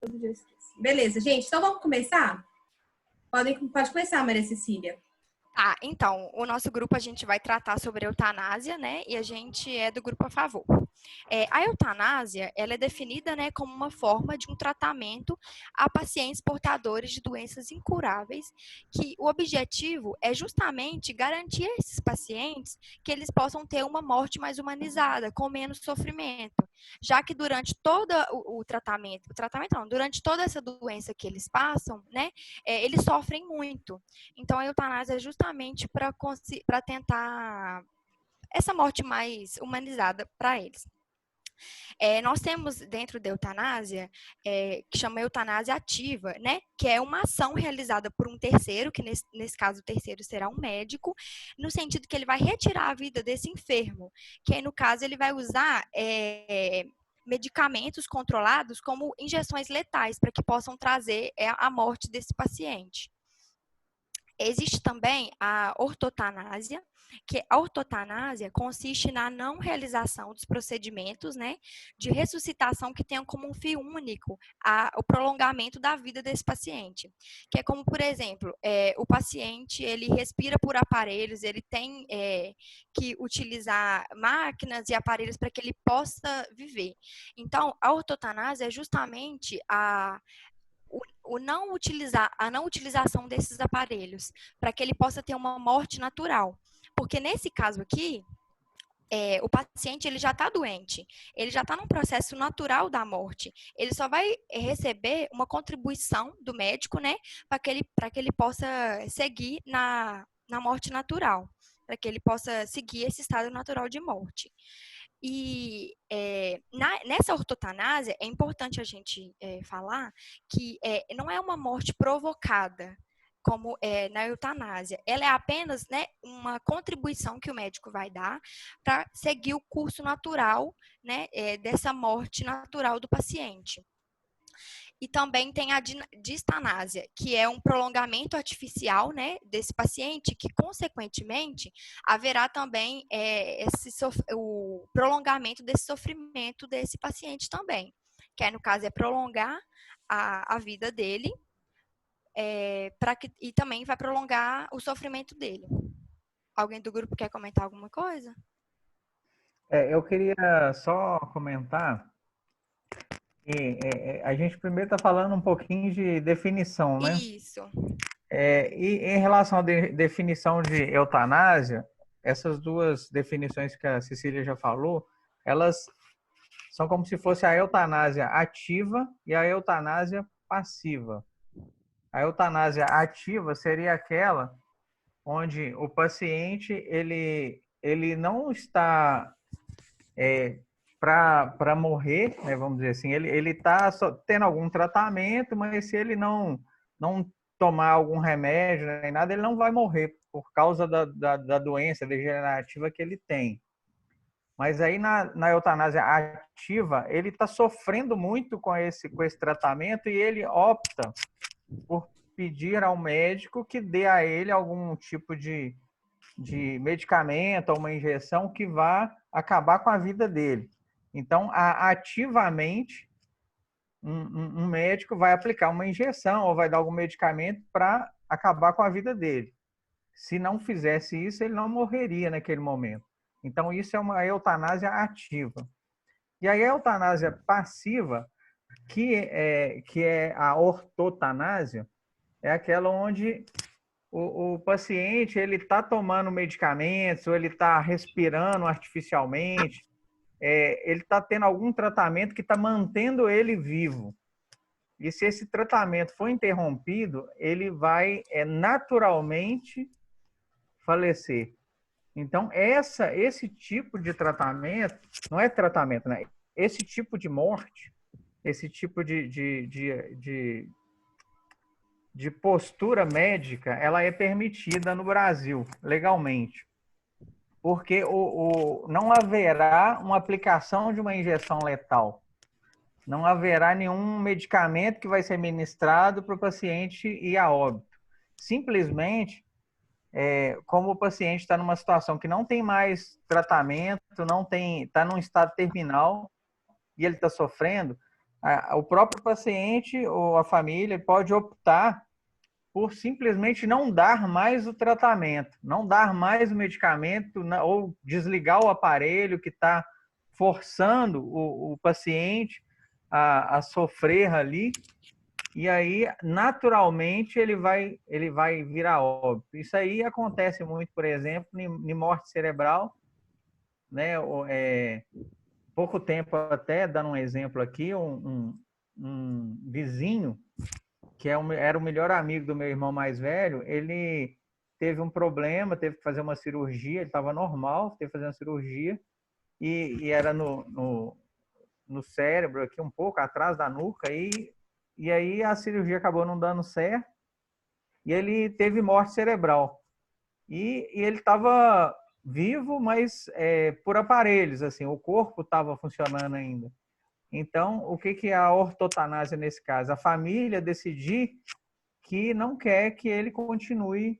Todo dia eu esqueço. Beleza, gente, então vamos começar? Pode começar, Maria Cecília. Ah, então, o nosso grupo a gente vai tratar sobre eutanásia, né? E a gente é do grupo a favor. A eutanásia, ela é definida, né, como uma forma de um tratamento a pacientes portadores de doenças incuráveis, que o objetivo é justamente garantir a esses pacientes que eles possam ter uma morte mais humanizada, com menos sofrimento, já que durante todo durante toda essa doença que eles passam, né, eles sofrem muito. Então, a eutanásia é justamente para tentar essa morte mais humanizada para eles. Nós temos dentro da eutanásia, que chama eutanásia ativa, né? Que é uma ação realizada por um terceiro, que nesse caso o terceiro será um médico, no sentido que ele vai retirar a vida desse enfermo, que aí no caso ele vai usar medicamentos controlados como injeções letais, para que possam trazer a morte desse paciente. Existe também a ortotanásia, que a ortotanásia consiste na não realização dos procedimentos, né, de ressuscitação que tenham como um fim único o prolongamento da vida desse paciente. Que é como, por exemplo, o paciente ele respira por aparelhos, ele tem que utilizar máquinas e aparelhos para que ele possa viver. Então, a ortotanásia é justamente a não utilização desses aparelhos, para que ele possa ter uma morte natural. Porque nesse caso aqui, o paciente ele já está doente, ele já está num processo natural da morte, ele só vai receber uma contribuição do médico, né, para que ele possa seguir na morte natural, para que ele possa seguir esse estado natural de morte. E nessa ortotanásia, é importante a gente falar que não é uma morte provocada, como na eutanásia. Ela é apenas, né, uma contribuição que o médico vai dar para seguir o curso natural, né, dessa morte natural do paciente. E também tem a distanásia, que é um prolongamento artificial, né, desse paciente, que, consequentemente, haverá também o prolongamento desse sofrimento desse paciente também. Que aí, no caso, é prolongar a vida dele, e também vai prolongar o sofrimento dele. Alguém do grupo quer comentar alguma coisa? Eu queria só comentar que a gente primeiro está falando um pouquinho de definição, né? Isso. E em relação à definição de eutanásia, essas duas definições que a Cecília já falou, elas são como se fosse a eutanásia ativa e a eutanásia passiva. A eutanásia ativa seria aquela onde o paciente ele não está para morrer, né, vamos dizer assim, ele está tendo algum tratamento, mas se ele não tomar algum remédio nem nada, ele não vai morrer por causa da doença degenerativa que ele tem. Mas aí na eutanásia ativa, ele está sofrendo muito com esse tratamento e ele opta por pedir ao médico que dê a ele algum tipo de medicamento ou uma injeção que vá acabar com a vida dele. Então, ativamente, um médico vai aplicar uma injeção ou vai dar algum medicamento para acabar com a vida dele. Se não fizesse isso, ele não morreria naquele momento. Então, isso é uma eutanásia ativa. E aí, a eutanásia passiva, que é a ortotanásia, é aquela onde o paciente ele está tomando medicamentos, ou ele está respirando artificialmente, ele está tendo algum tratamento que está mantendo ele vivo. E se esse tratamento for interrompido, ele vai naturalmente falecer. Então, esse tipo de tratamento, não é tratamento, né? Esse tipo de morte, esse tipo de postura médica, ela é permitida no Brasil, legalmente. Porque não haverá uma aplicação de uma injeção letal. Não haverá nenhum medicamento que vai ser ministrado para o paciente ir a óbito. Simplesmente, como o paciente está numa situação que não tem mais tratamento, está num estado terminal e ele está sofrendo, o próprio paciente ou a família pode optar por simplesmente não dar mais o tratamento, não dar mais o medicamento ou desligar o aparelho que está forçando o paciente a sofrer ali. E aí, naturalmente, ele vai virar óbito. Isso aí acontece muito, por exemplo, em morte cerebral, né? Pouco tempo até, dando um exemplo aqui, um vizinho, que era o melhor amigo do meu irmão mais velho, ele teve um problema, teve que fazer uma cirurgia, ele estava normal, teve que fazer uma cirurgia, e era no cérebro, aqui um pouco, atrás da nuca, e aí a cirurgia acabou não dando certo, e ele teve morte cerebral. E ele estava vivo, mas por aparelhos, assim, o corpo estava funcionando ainda. Então, o que é a ortotanásia nesse caso? A família decidir que não quer que ele continue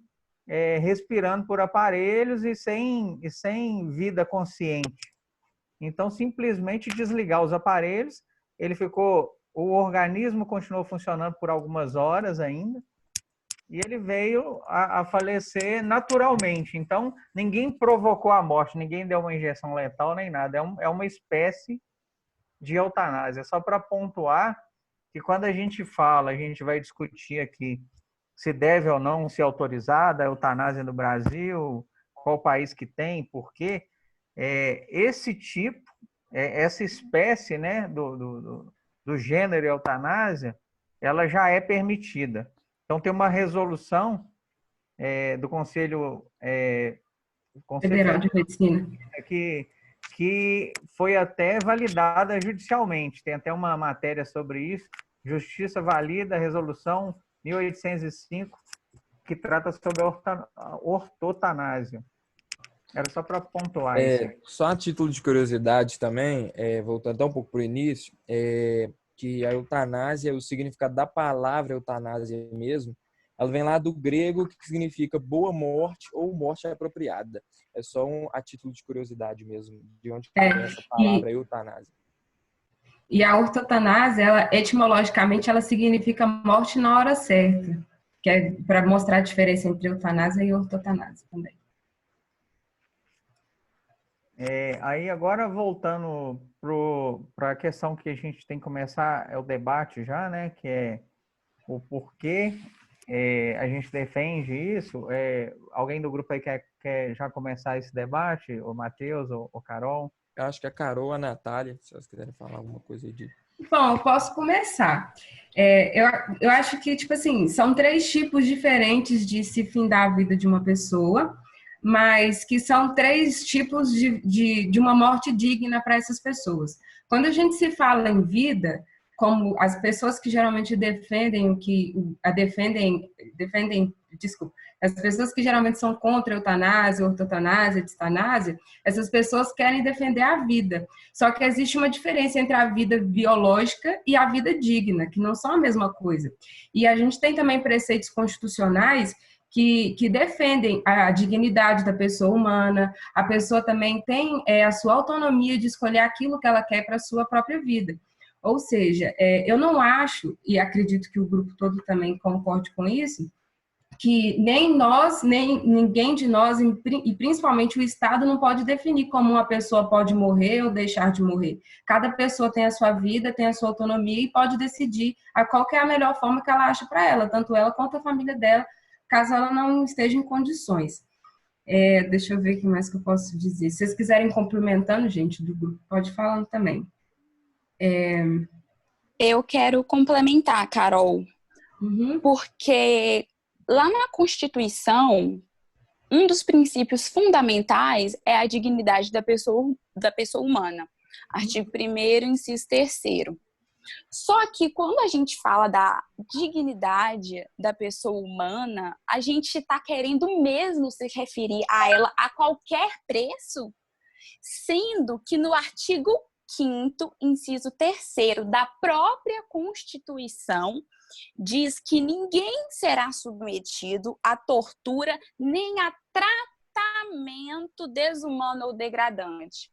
respirando por aparelhos e sem vida consciente. Então, simplesmente desligar os aparelhos, o organismo continuou funcionando por algumas horas ainda, e ele veio a falecer naturalmente. Então, ninguém provocou a morte, ninguém deu uma injeção letal nem nada. É uma espécie de eutanásia. Só para pontuar que quando a gente vai discutir aqui se deve ou não ser autorizada a eutanásia no Brasil, qual país que tem, por quê. Esse tipo, essa espécie, né, do gênero eutanásia, ela já é permitida. Então, tem uma resolução do Conselho Federal de Medicina que foi até validada judicialmente. Tem até uma matéria sobre isso. Justiça valida a resolução 1805, que trata sobre a ortotanásia. Era só para pontuar isso. Só a título de curiosidade também, voltando até um pouco para o início, que a eutanásia, o significado da palavra eutanásia mesmo, ela vem lá do grego, que significa boa morte ou morte apropriada. É só a título de curiosidade mesmo, de onde vem essa palavra eutanásia. E a ortotanásia, ela, etimologicamente, ela significa morte na hora certa, que é para mostrar a diferença entre eutanásia e ortotanásia também. Aí agora voltando para a questão que a gente tem que começar, o debate já, né? Que é o porquê a gente defende isso. Alguém do grupo aí quer já começar esse debate? O Matheus, o Carol? Eu acho que a Carol, a Natália, se vocês quiserem falar alguma coisa aí de... Bom, eu posso começar. Eu acho que, tipo assim, são 3 tipos diferentes de se findar a vida de uma pessoa, mas que são 3 tipos de uma morte digna para essas pessoas. Quando a gente se fala em vida, como as pessoas que geralmente as pessoas que geralmente são contra a eutanásia, ortotanásia, distanásia, essas pessoas querem defender a vida. Só que existe uma diferença entre a vida biológica e a vida digna, que não são a mesma coisa. E a gente tem também preceitos constitucionais que defendem a dignidade da pessoa humana. A pessoa também tem a sua autonomia de escolher aquilo que ela quer para a sua própria vida. Ou seja, eu não acho, e acredito que o grupo todo também concorde com isso, que nem nós, nem ninguém de nós, e principalmente o Estado, não pode definir como uma pessoa pode morrer ou deixar de morrer. Cada pessoa tem a sua vida, tem a sua autonomia e pode decidir qual que é a melhor forma que ela acha para ela, tanto ela quanto a família dela, caso ela não esteja em condições. Deixa eu ver o que mais que eu posso dizer. Se vocês quiserem complementando, gente, do grupo, pode ir falando também. Eu quero complementar, Carol, porque lá na Constituição, um dos princípios fundamentais é a dignidade da pessoa humana. Artigo 1º, inciso 3º. Só que quando a gente fala da dignidade da pessoa humana, a gente está querendo mesmo se referir a ela a qualquer preço, sendo que no artigo 5º, inciso 3º da própria Constituição, diz que ninguém será submetido a tortura nem a tratamento desumano ou degradante.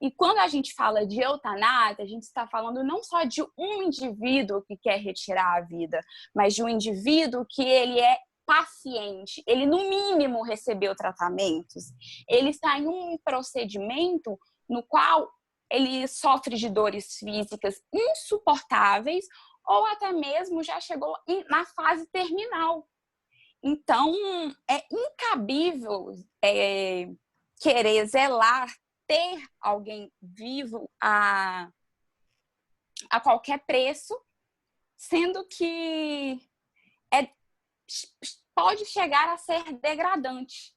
E quando a gente fala de eutanásia, a gente está falando não só de um indivíduo que quer retirar a vida, mas de um indivíduo que ele é paciente, ele no mínimo recebeu tratamentos, ele está em um procedimento no qual ele sofre de dores físicas insuportáveis ou até mesmo já chegou na fase terminal. Então, é incabível querer zelar, ter alguém vivo a qualquer preço, sendo que pode chegar a ser degradante.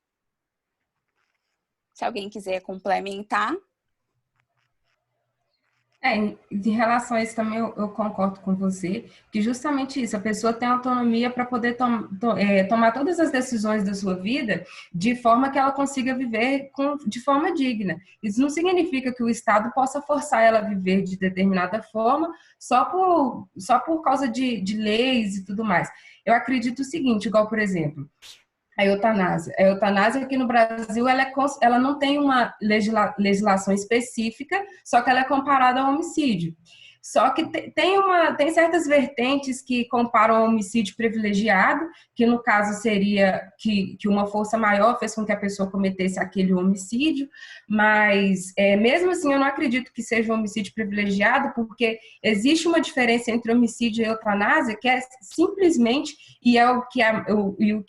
Se alguém quiser complementar. De relação a isso também eu concordo com você, que justamente isso, a pessoa tem autonomia para poder tomar todas as decisões da sua vida de forma que ela consiga viver de forma digna. Isso não significa que o Estado possa forçar ela a viver de determinada forma só por causa de leis e tudo mais. Eu acredito o seguinte, igual, por exemplo, a eutanásia. A eutanásia aqui no Brasil, ela não tem uma legislação específica, só que ela é comparada ao homicídio. Só que tem certas vertentes que comparam ao homicídio privilegiado, que no caso seria que uma força maior fez com que a pessoa cometesse aquele homicídio, mas mesmo assim eu não acredito que seja um homicídio privilegiado, porque existe uma diferença entre homicídio e eutanásia, que é simplesmente, o que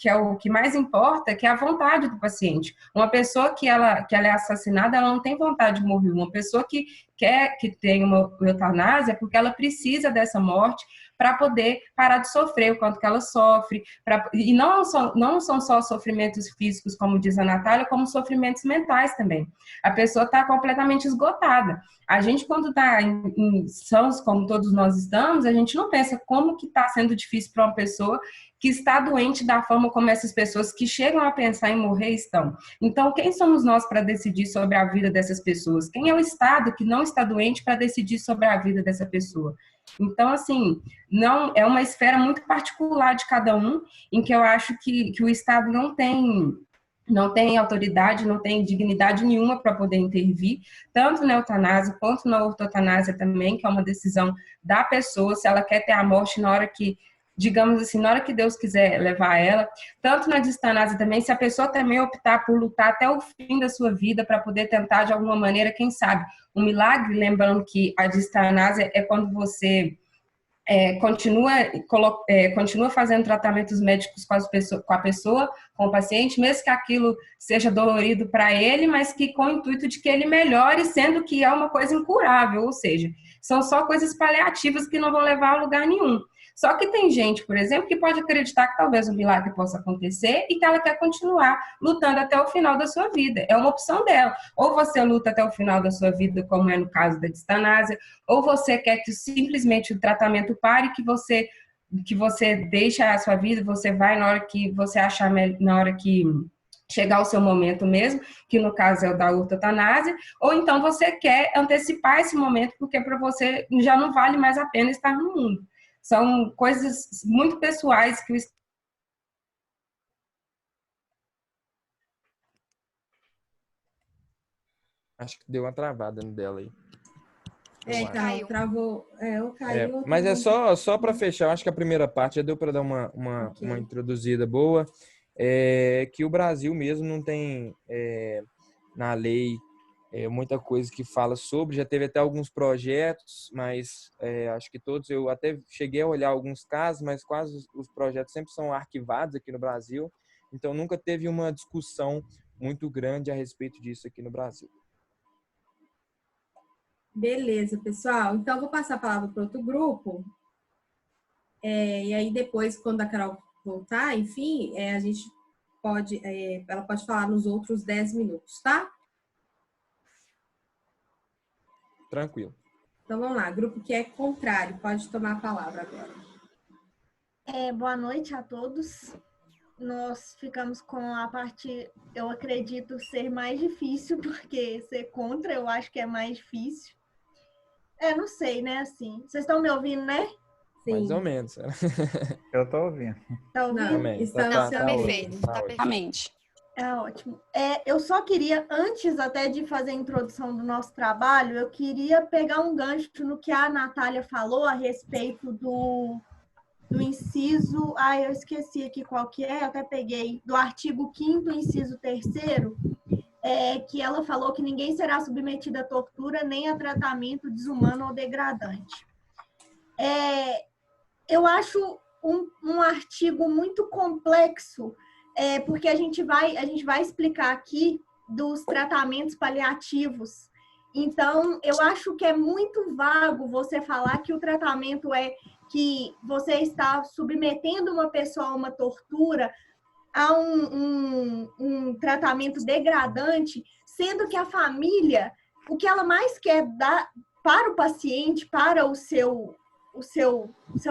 é o que mais importa, que é a vontade do paciente. Uma pessoa que ela é assassinada, ela não tem vontade de morrer. Uma pessoa que quer que tenha uma eutanásia porque ela precisa dessa morte para poder parar de sofrer o quanto que ela sofre. E não são só sofrimentos físicos, como diz a Natália, como sofrimentos mentais também. A pessoa está completamente esgotada. A gente, quando está em sãos, como todos nós estamos, a gente não pensa como que está sendo difícil para uma pessoa que está doente da forma como essas pessoas que chegam a pensar em morrer estão. Então, quem somos nós para decidir sobre a vida dessas pessoas? Quem é o Estado que não está doente para decidir sobre a vida dessa pessoa? Então, assim, não é uma esfera muito particular de cada um, em que eu acho que o Estado não tem autoridade, não tem dignidade nenhuma para poder intervir, tanto na eutanásia quanto na ortotanásia também, que é uma decisão da pessoa, se ela quer ter a morte na hora que, digamos assim, na hora que Deus quiser levar ela, tanto na distanásia também, se a pessoa também optar por lutar até o fim da sua vida para poder tentar de alguma maneira, quem sabe, um milagre, lembrando que a distanásia é quando você continua fazendo tratamentos médicos com a pessoa, com o paciente, mesmo que aquilo seja dolorido para ele, mas que com o intuito de que ele melhore, sendo que é uma coisa incurável, ou seja, são só coisas paliativas que não vão levar a lugar nenhum. Só que tem gente, por exemplo, que pode acreditar que talvez um milagre possa acontecer e que ela quer continuar lutando até o final da sua vida. É uma opção dela. Ou você luta até o final da sua vida, como é no caso da distanásia, ou você quer que simplesmente o tratamento pare, que você deixa a sua vida, você vai na hora que você achar, na hora que chegar o seu momento mesmo, que no caso é o da ortotanásia, ou então você quer antecipar esse momento, porque para você já não vale mais a pena estar no mundo. São coisas muito pessoais que o Acho que deu uma travada no dela aí. Então, travou. Caiu. Mas é só para fechar, eu acho que a primeira parte já deu para dar uma introduzida boa. Que o Brasil mesmo não tem na lei muita coisa que fala sobre, já teve até alguns projetos, mas acho que todos, eu até cheguei a olhar alguns casos, mas quase os projetos sempre são arquivados aqui no Brasil, então nunca teve uma discussão muito grande a respeito disso aqui no Brasil. Beleza, pessoal. Então, eu vou passar a palavra para outro grupo, e aí depois, quando a Carol voltar, enfim, a gente pode, ela pode falar nos outros 10 minutos, tá? Tranquilo. Então, vamos lá. Grupo que é contrário, pode tomar a palavra agora. Boa noite a todos. Nós ficamos com a parte, eu acredito, ser mais difícil, porque ser contra eu acho que é mais difícil. Não sei, né, assim. Vocês estão me ouvindo, né? Sim. Mais ou menos. Eu tô ouvindo. Tá ouvindo? Não, Tá perfeito. Exatamente. É ótimo. Eu só queria, antes até de fazer a introdução do nosso trabalho, eu queria pegar um gancho no que a Natália falou a respeito do inciso... eu esqueci aqui qual que é, eu até peguei, do artigo 5º, inciso 3º, que ela falou que ninguém será submetido a tortura nem a tratamento desumano ou degradante. Eu acho um artigo muito complexo, porque a gente vai explicar aqui dos tratamentos paliativos. Então, eu acho que é muito vago você falar que o tratamento é que você está submetendo uma pessoa a uma tortura, a um tratamento degradante, sendo que a família, o que ela mais quer dar para o paciente, para o seu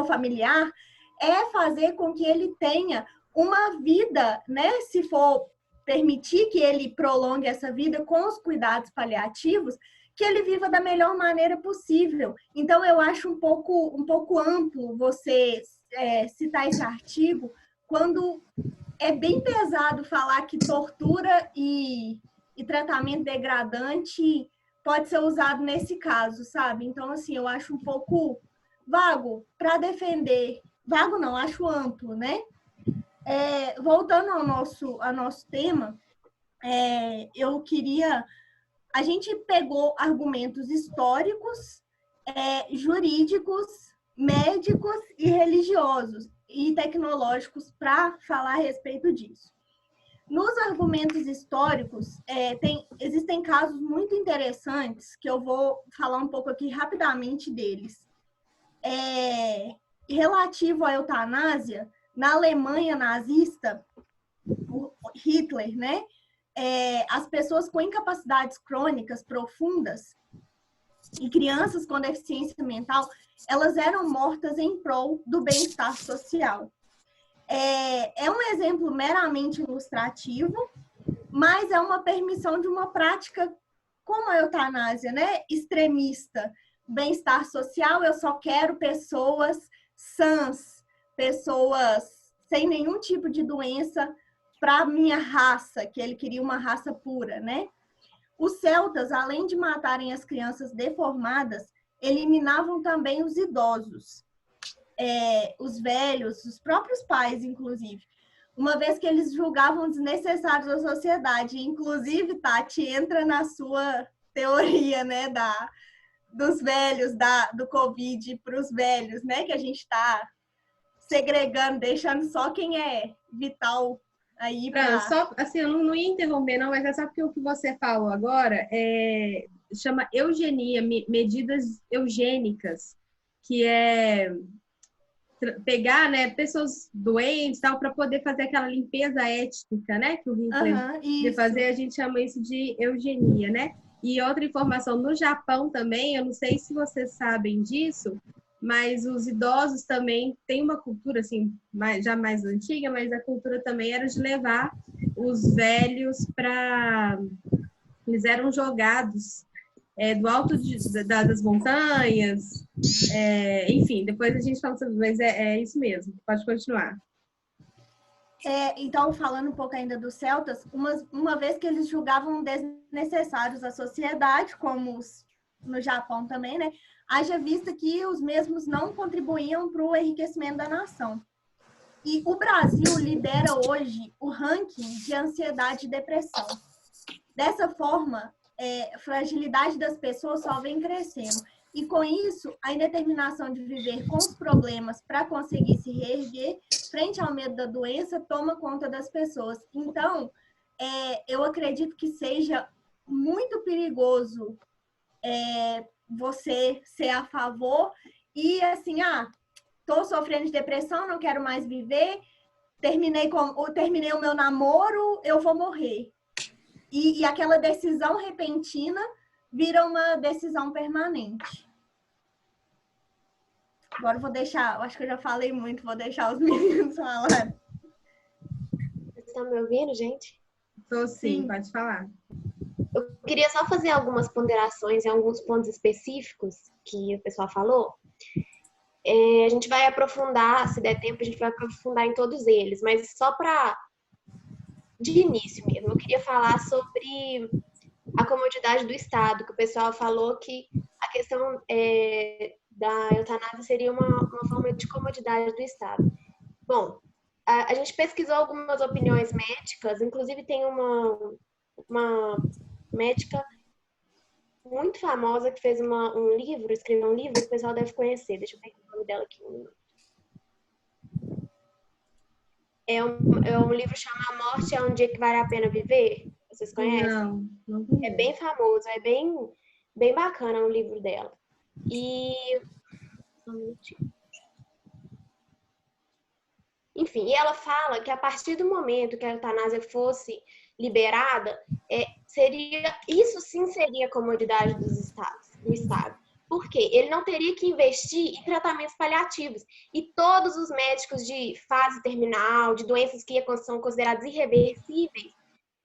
familiar, é fazer com que ele tenha uma vida, né? Se for permitir que ele prolongue essa vida com os cuidados paliativos, que ele viva da melhor maneira possível. Então, eu acho um pouco amplo você citar esse artigo, quando é bem pesado falar que tortura e tratamento degradante pode ser usado nesse caso, sabe? Então, assim, eu acho um pouco vago para defender. Vago não, acho amplo, né? Voltando ao nosso tema, eu queria... A gente pegou argumentos históricos, jurídicos, médicos e religiosos e tecnológicos para falar a respeito disso. Nos argumentos históricos, existem casos muito interessantes que eu vou falar um pouco aqui rapidamente deles. Relativo à eutanásia, na Alemanha nazista, o Hitler, né? As pessoas com incapacidades crônicas profundas e crianças com deficiência mental, elas eram mortas em prol do bem-estar social. É um exemplo meramente ilustrativo, mas é uma permissão de uma prática como a eutanásia, né? Extremista. Bem-estar social, eu só quero pessoas sãs, pessoas sem nenhum tipo de doença para a minha raça, que ele queria uma raça pura, né? Os celtas, além de matarem as crianças deformadas, eliminavam também os idosos, os velhos, os próprios pais, inclusive, uma vez que eles julgavam desnecessários à sociedade. Inclusive, Tati, entra na sua teoria, né, dos velhos, do Covid para os velhos, né, que a gente está segregando, deixando só quem é vital aí para... Só, assim, eu não ia interromper, não, mas é só porque o que você falou agora chama eugenia, medidas eugênicas, que é pegar, né, pessoas doentes, tal, para poder fazer aquela limpeza étnica, né, que o Hitler de fazer, a gente chama isso de eugenia, né? E outra informação, no Japão também, eu não sei se vocês sabem disso, mas os idosos também têm uma cultura, assim, já mais antiga, mas a cultura também era de levar os velhos para... Eles eram jogados do alto das montanhas, enfim, depois a gente fala sobre, mas é isso mesmo, pode continuar. Então, falando um pouco ainda dos celtas, uma vez que eles julgavam desnecessários à sociedade, como no Japão também, né? Haja vista que os mesmos não contribuíam para o enriquecimento da nação. E o Brasil lidera hoje o ranking de ansiedade e depressão. Dessa forma, a fragilidade das pessoas só vem crescendo. E com isso, a indeterminação de viver com os problemas para conseguir se reerguer frente ao medo da doença toma conta das pessoas. Então, eu acredito que seja muito perigoso você ser a favor e assim, tô sofrendo de depressão, não quero mais viver, terminei o meu namoro, eu vou morrer. E aquela decisão repentina vira uma decisão permanente. Agora eu vou deixar, eu acho que eu já falei muito, vou deixar os meninos falarem. Vocês estão me ouvindo, gente? Tô sim, pode falar. Eu queria só fazer algumas ponderações em alguns pontos específicos que o pessoal falou. A gente vai aprofundar, se der tempo, a gente vai aprofundar em todos eles, mas só para de início mesmo, eu queria falar sobre a comodidade do Estado, que o pessoal falou que a questão da eutanásia seria uma forma de comodidade do Estado. Bom, a gente pesquisou algumas opiniões médicas, inclusive tem uma médica muito famosa que fez um livro, escreveu um livro que o pessoal deve conhecer. Deixa eu ver o nome dela aqui. É um livro chamado A Morte é um Dia que Vale a Pena Viver. Vocês conhecem? Não conheço. É bem famoso, é bem bacana o livro dela. Enfim, e ela fala que a partir do momento que a eutanásia fosse liberada, isso sim seria a comodidade do Estado. Por quê? Ele não teria que investir em tratamentos paliativos. E todos os médicos de fase terminal, de doenças que são consideradas irreversíveis,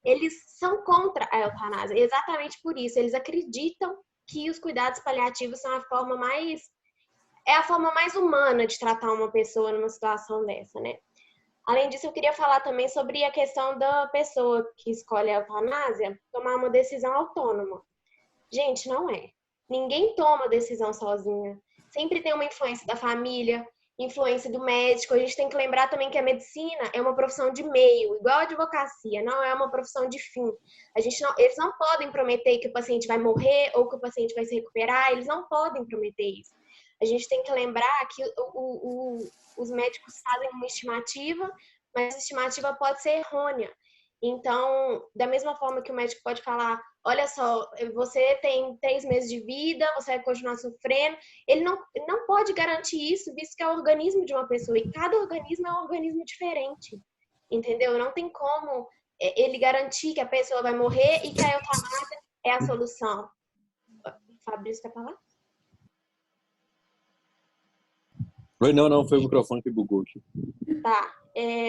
eles são contra a eutanásia. Exatamente por isso. Eles acreditam que os cuidados paliativos são a forma mais humana de tratar uma pessoa numa situação dessa, né? Além disso, eu queria falar também sobre a questão da pessoa que escolhe a eutanásia tomar uma decisão autônoma. Gente, não é. Ninguém toma decisão sozinha. Sempre tem uma influência da família, influência do médico. A gente tem que lembrar também que a medicina é uma profissão de meio, igual a advocacia, não é uma profissão de fim. Eles não podem prometer que o paciente vai morrer ou que o paciente vai se recuperar, eles não podem prometer isso. A gente tem que lembrar que os médicos fazem uma estimativa, mas a estimativa pode ser errônea. Então, da mesma forma que o médico pode falar, olha só, você tem 3 meses de vida, você vai continuar sofrendo, ele não pode garantir isso, visto que é o organismo de uma pessoa, e cada organismo é um organismo diferente, entendeu? Não tem como ele garantir que a pessoa vai morrer e que a eutanásia é a solução. Fabrício, quer falar? Não, foi o microfone que bugou aqui. Tá.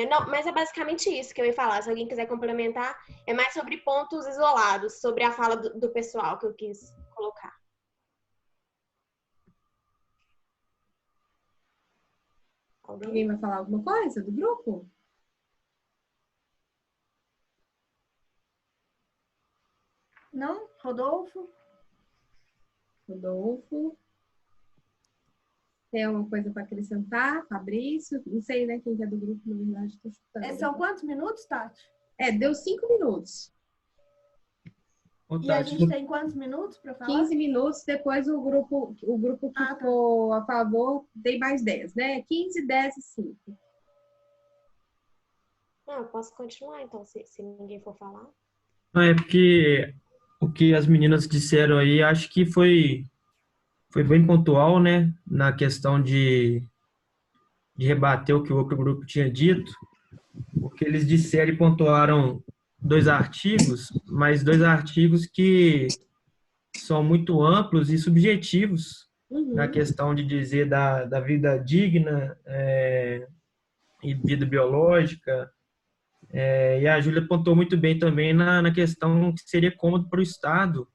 Não, mas é basicamente isso que eu ia falar. Se alguém quiser complementar, é mais sobre pontos isolados, sobre a fala do pessoal que eu quis colocar. Alguém vai falar alguma coisa do grupo? Não? Rodolfo? Tem alguma coisa para acrescentar? Fabrício? Não sei, né? Quem é do grupo, na verdade, estou chutando. São quantos minutos, Tati? Deu 5 minutos. E a gente tem quantos minutos para falar? 15 minutos, depois o grupo que ficou a favor tem mais 10, né? 15, 10 e 5. Não, eu posso continuar, então, se ninguém for falar. Não, é porque o que as meninas disseram aí, acho que foi bem pontual, né? Na questão de rebater o que o outro grupo tinha dito, porque eles disseram e pontuaram 2 artigos, mas 2 artigos que são muito amplos e subjetivos na questão de dizer da vida digna e vida biológica. E a Júlia pontuou muito bem também na questão que seria cômodo para o Estado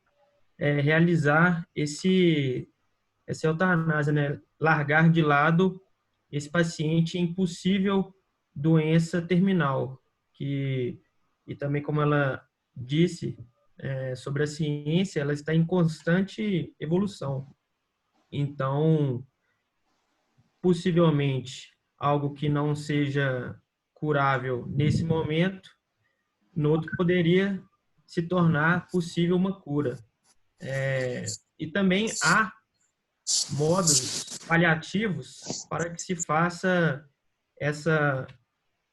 realizar essa eutanásia, né? Largar de lado esse paciente em possível doença terminal, e também, como ela disse, sobre a ciência, ela está em constante evolução. Então, possivelmente, algo que não seja curável nesse momento, no outro poderia se tornar possível uma cura. E também há modos paliativos para que se faça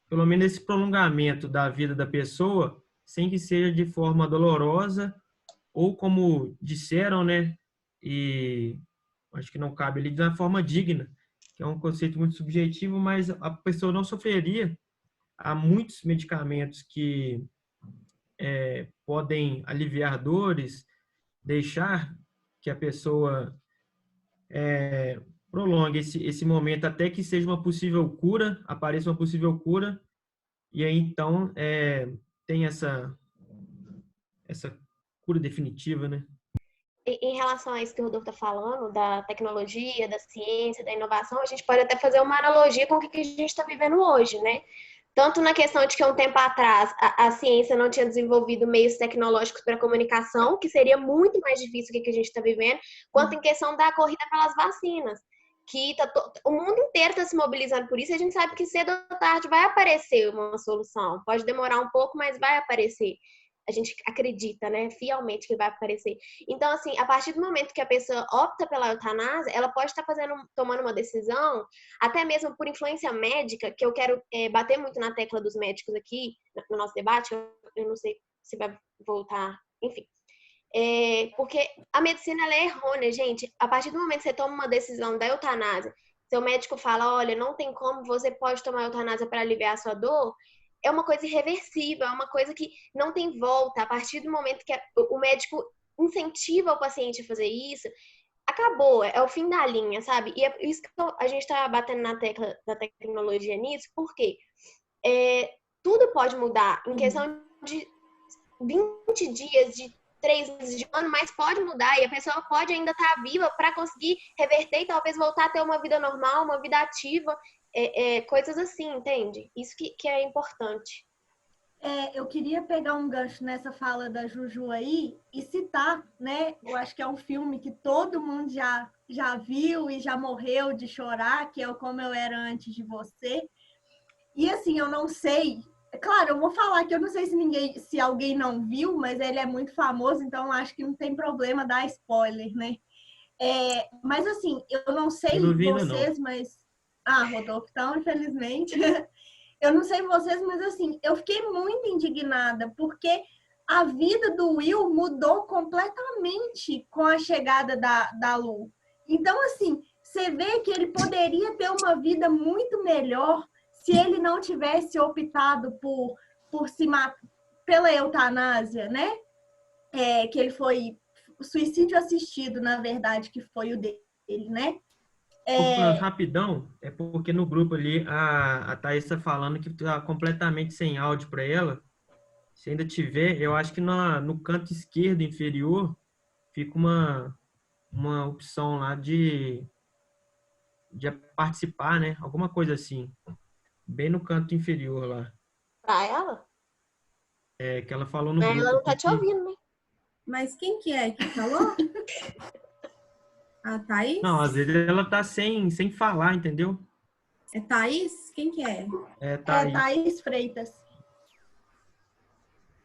pelo menos esse prolongamento da vida da pessoa, sem que seja de forma dolorosa, ou como disseram, né, e acho que não cabe ali, de forma digna, que é um conceito muito subjetivo, mas a pessoa não sofreria. Há muitos medicamentos que podem aliviar dores, deixar que a pessoa prolongue esse momento até que seja uma possível cura, apareça uma possível cura, e aí então tem essa cura definitiva, né? Em relação a isso que o Rodolfo está falando, da tecnologia, da ciência, da inovação, a gente pode até fazer uma analogia com o que a gente está vivendo hoje, né? tanto na questão de que um tempo atrás a ciência não tinha desenvolvido meios tecnológicos para comunicação, que seria muito mais difícil do que a gente está vivendo, quanto em questão da corrida pelas vacinas, que o mundo inteiro está se mobilizando por isso, e a gente sabe que cedo ou tarde vai aparecer uma solução. Pode demorar um pouco, mas vai aparecer. A gente acredita, né, fielmente que vai aparecer. Então, assim, a partir do momento que a pessoa opta pela eutanásia, ela pode estar tomando uma decisão, até mesmo por influência médica, que eu quero bater muito na tecla dos médicos aqui, no nosso debate, eu não sei se vai voltar, enfim. Porque a medicina, ela é errônea, gente. A partir do momento que você toma uma decisão da eutanásia, seu médico fala, olha, não tem como, você pode tomar eutanásia para aliviar a sua dor, é uma coisa irreversível, é uma coisa que não tem volta. A partir do momento que o médico incentiva o paciente a fazer isso, acabou, é o fim da linha, sabe? E é isso que a gente está batendo na tecla da tecnologia nisso, porque tudo pode mudar em questão de 20 dias, de 3 meses de ano, mas pode mudar e a pessoa pode ainda estar viva para conseguir reverter e talvez voltar a ter uma vida normal, uma vida ativa, coisas assim, entende? Isso que é importante. Eu queria pegar um gancho nessa fala da Juju aí e citar, né? Eu acho que é um filme que todo mundo já viu e já morreu de chorar, que é o Como Eu Era Antes de Você. E assim, eu não sei... Claro, eu vou falar que eu não sei se alguém não viu, mas ele é muito famoso, então acho que não tem problema dar spoiler, né? Mas assim, eu não sei vocês, mas... Ah, Rodolfo, então, infelizmente... Eu não sei vocês, mas assim, eu fiquei muito indignada, porque a vida do Will mudou completamente com a chegada da Lu. Então, assim, você vê que ele poderia ter uma vida muito melhor se ele não tivesse optado por se matar pela eutanásia, né? Que ele foi suicídio assistido, na verdade, que foi o dele, né? Rapidão, é porque no grupo ali a Thaís está falando que está completamente sem áudio para ela. Se ainda tiver, eu acho que no canto esquerdo inferior fica uma opção lá de participar, né? Alguma coisa assim. Bem no canto inferior lá. Pra ela? Que ela falou no grupo. Ela não tá te ouvindo, né? Mas quem que é que falou? A Thaís? Não, às vezes ela tá sem falar, entendeu? É Thaís? Quem que é? É Thaís. Thaís Freitas.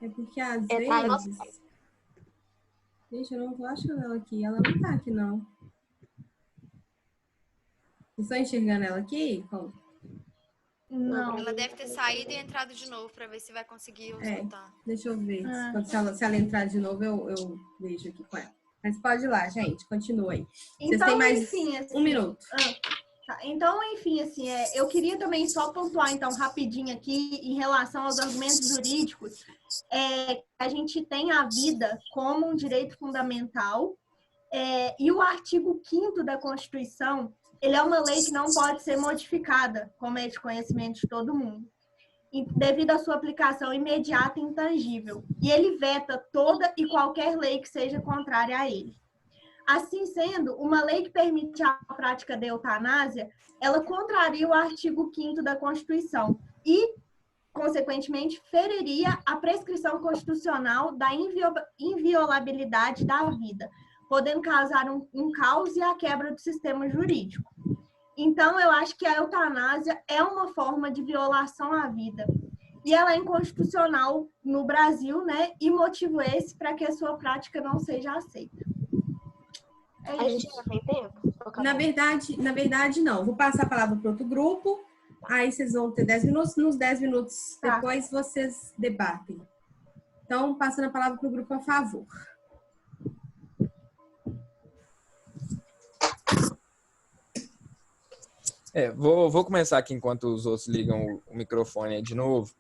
É porque às vezes... Gente, eu não tô achando ela aqui. Ela não tá aqui, não. Vocês estão enxergando ela aqui? Não. Ela deve ter saído e entrado de novo para ver se vai conseguir escutar. Deixa eu ver. Se ela entrar de novo, eu vejo aqui com ela. Mas pode ir lá, gente. Continua aí. Vocês têm mais enfim, assim, 1 minuto. Tá. Então, enfim, assim, eu queria também só pontuar, então, rapidinho aqui, em relação aos argumentos jurídicos, a gente tem a vida como um direito fundamental, e o artigo 5º da Constituição, ele é uma lei que não pode ser modificada, como é de conhecimento de todo mundo, devido à sua aplicação imediata e intangível. E ele veta toda e qualquer lei que seja contrária a ele. Assim sendo, uma lei que permite a prática da eutanásia, ela contraria o artigo 5º da Constituição e, consequentemente, feriria a prescrição constitucional da inviolabilidade da vida, podendo causar um caos e a quebra do sistema jurídico. Então, eu acho que a eutanásia é uma forma de violação à vida. E ela é inconstitucional no Brasil, né? E motivo esse para que a sua prática não seja aceita. A gente ainda tem tempo? Na verdade, não. Vou passar a palavra para outro grupo. Aí vocês vão ter 10 minutos. Nos 10 minutos depois, vocês debatem. Então, passando a palavra para o grupo a favor. Vou começar aqui enquanto os outros ligam o microfone aí de novo.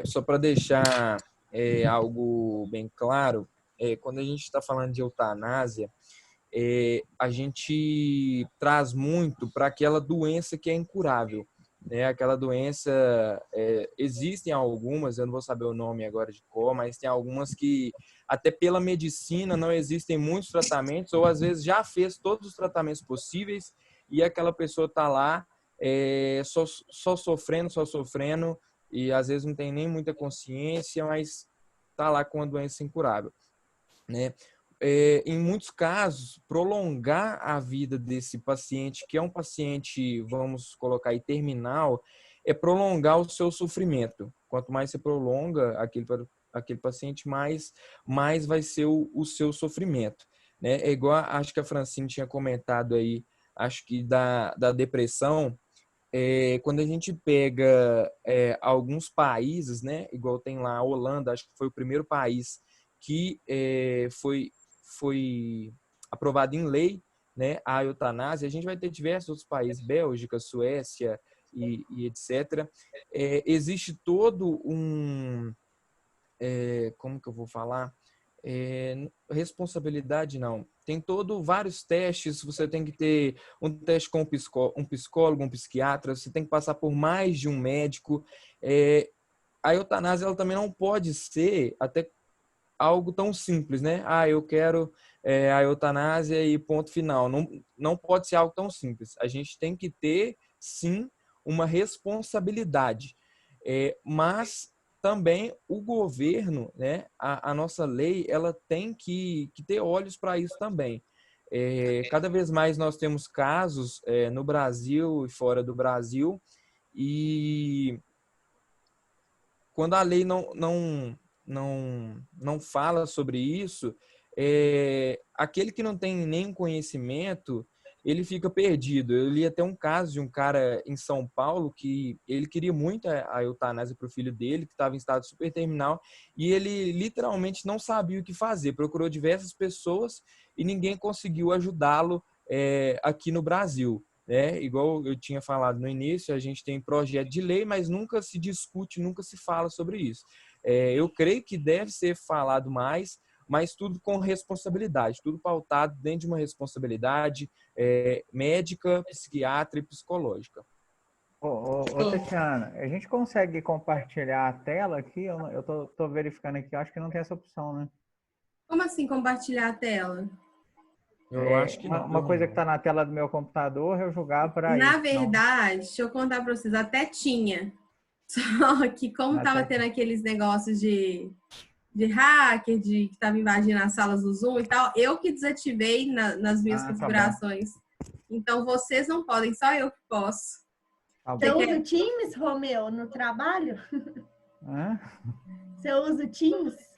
Só para deixar algo bem claro, quando a gente está falando de eutanásia, a gente traz muito para aquela doença que é incurável. Aquela doença, existem algumas, eu não vou saber o nome agora de cor, mas tem algumas que até pela medicina não existem muitos tratamentos, ou às vezes já fez todos os tratamentos possíveis e aquela pessoa está lá só sofrendo, e às vezes não tem nem muita consciência, mas está lá com uma doença incurável, né? Em muitos casos, prolongar a vida desse paciente, que é um paciente, vamos colocar aí, terminal, é prolongar o seu sofrimento. Quanto mais você prolonga aquele paciente, mais vai ser o seu sofrimento, né? É igual, acho que a Francine tinha comentado aí, acho que da depressão. Quando a gente pega alguns países, né? Igual tem lá a Holanda, acho que foi o primeiro país que foi aprovado em lei, né, a eutanásia. A gente vai ter diversos outros países, Bélgica, Suécia e etc. Existe todo um... como que eu vou falar? Responsabilidade não. Tem vários testes, você tem que ter um teste com um psicólogo, um psiquiatra, você tem que passar por mais de um médico. A eutanásia ela também não pode ser até algo tão simples, né? Eu quero a eutanásia e ponto final. Não pode ser algo tão simples. A gente tem que ter, sim, uma responsabilidade. Mas também o governo, né? A nossa lei, ela tem que ter olhos para isso também. Cada vez mais nós temos casos no Brasil e fora do Brasil, e quando a lei não fala sobre isso, aquele que não tem nenhum conhecimento, ele fica perdido. Eu li até um caso de um cara em São Paulo que ele queria muito a eutanásia para o filho dele, que estava em estado super terminal, e ele literalmente não sabia o que fazer. Procurou diversas pessoas e ninguém conseguiu ajudá-lo aqui no Brasil. Igual eu tinha falado no início, a gente tem projeto de lei, mas nunca se discute, nunca se fala sobre isso. Eu creio que deve ser falado mais, mas tudo com responsabilidade, tudo pautado dentro de uma responsabilidade médica, psiquiatra e psicológica. Tatiana, a gente consegue compartilhar a tela aqui? Eu tô verificando aqui, eu acho que não tem essa opção, né? Como assim compartilhar a tela? Eu acho que não. Uma coisa que está na tela do meu computador, eu jogar para isso. Na verdade, deixa eu contar para vocês, até tinha. Só que como tava tendo aqueles negócios de hacker, que tava invadindo as salas do Zoom e tal, eu que desativei nas minhas configurações. Então, vocês não podem, só eu que posso. Você usa o Teams, Romeu, no trabalho? Você usa o Teams?